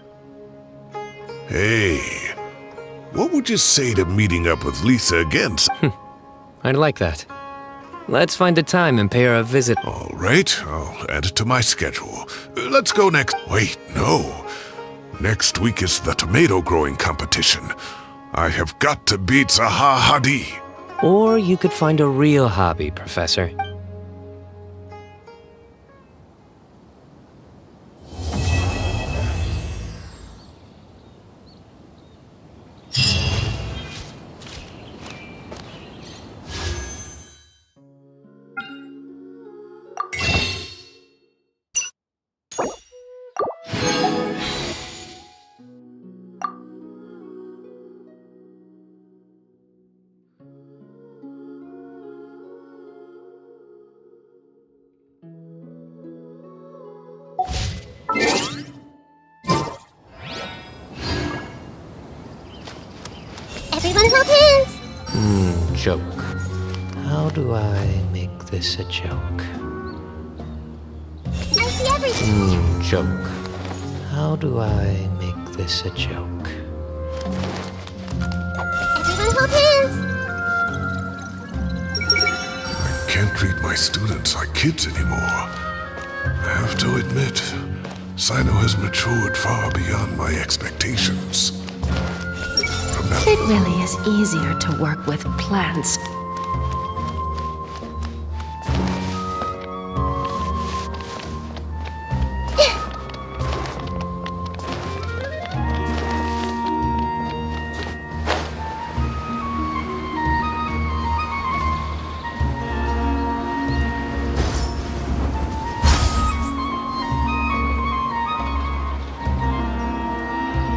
Hey, what would you say to meeting up with Lisa again? I'd like that. Let's find a time and pay her a visit. All right, I'll add it to my schedule. Let's go next... Wait, no. Next week is the tomato growing competition. I have got to beat Zaha Hadi. Or you could find a real hobby, Professor. Everyone hold hands! Joke. How do I make this a joke? I see everything! Joke. How do I make this a joke? Everyone hold hands! I can't treat my students like kids anymore. I have to admit, Cyno has matured far beyond my expectations. It really is easier to work with plants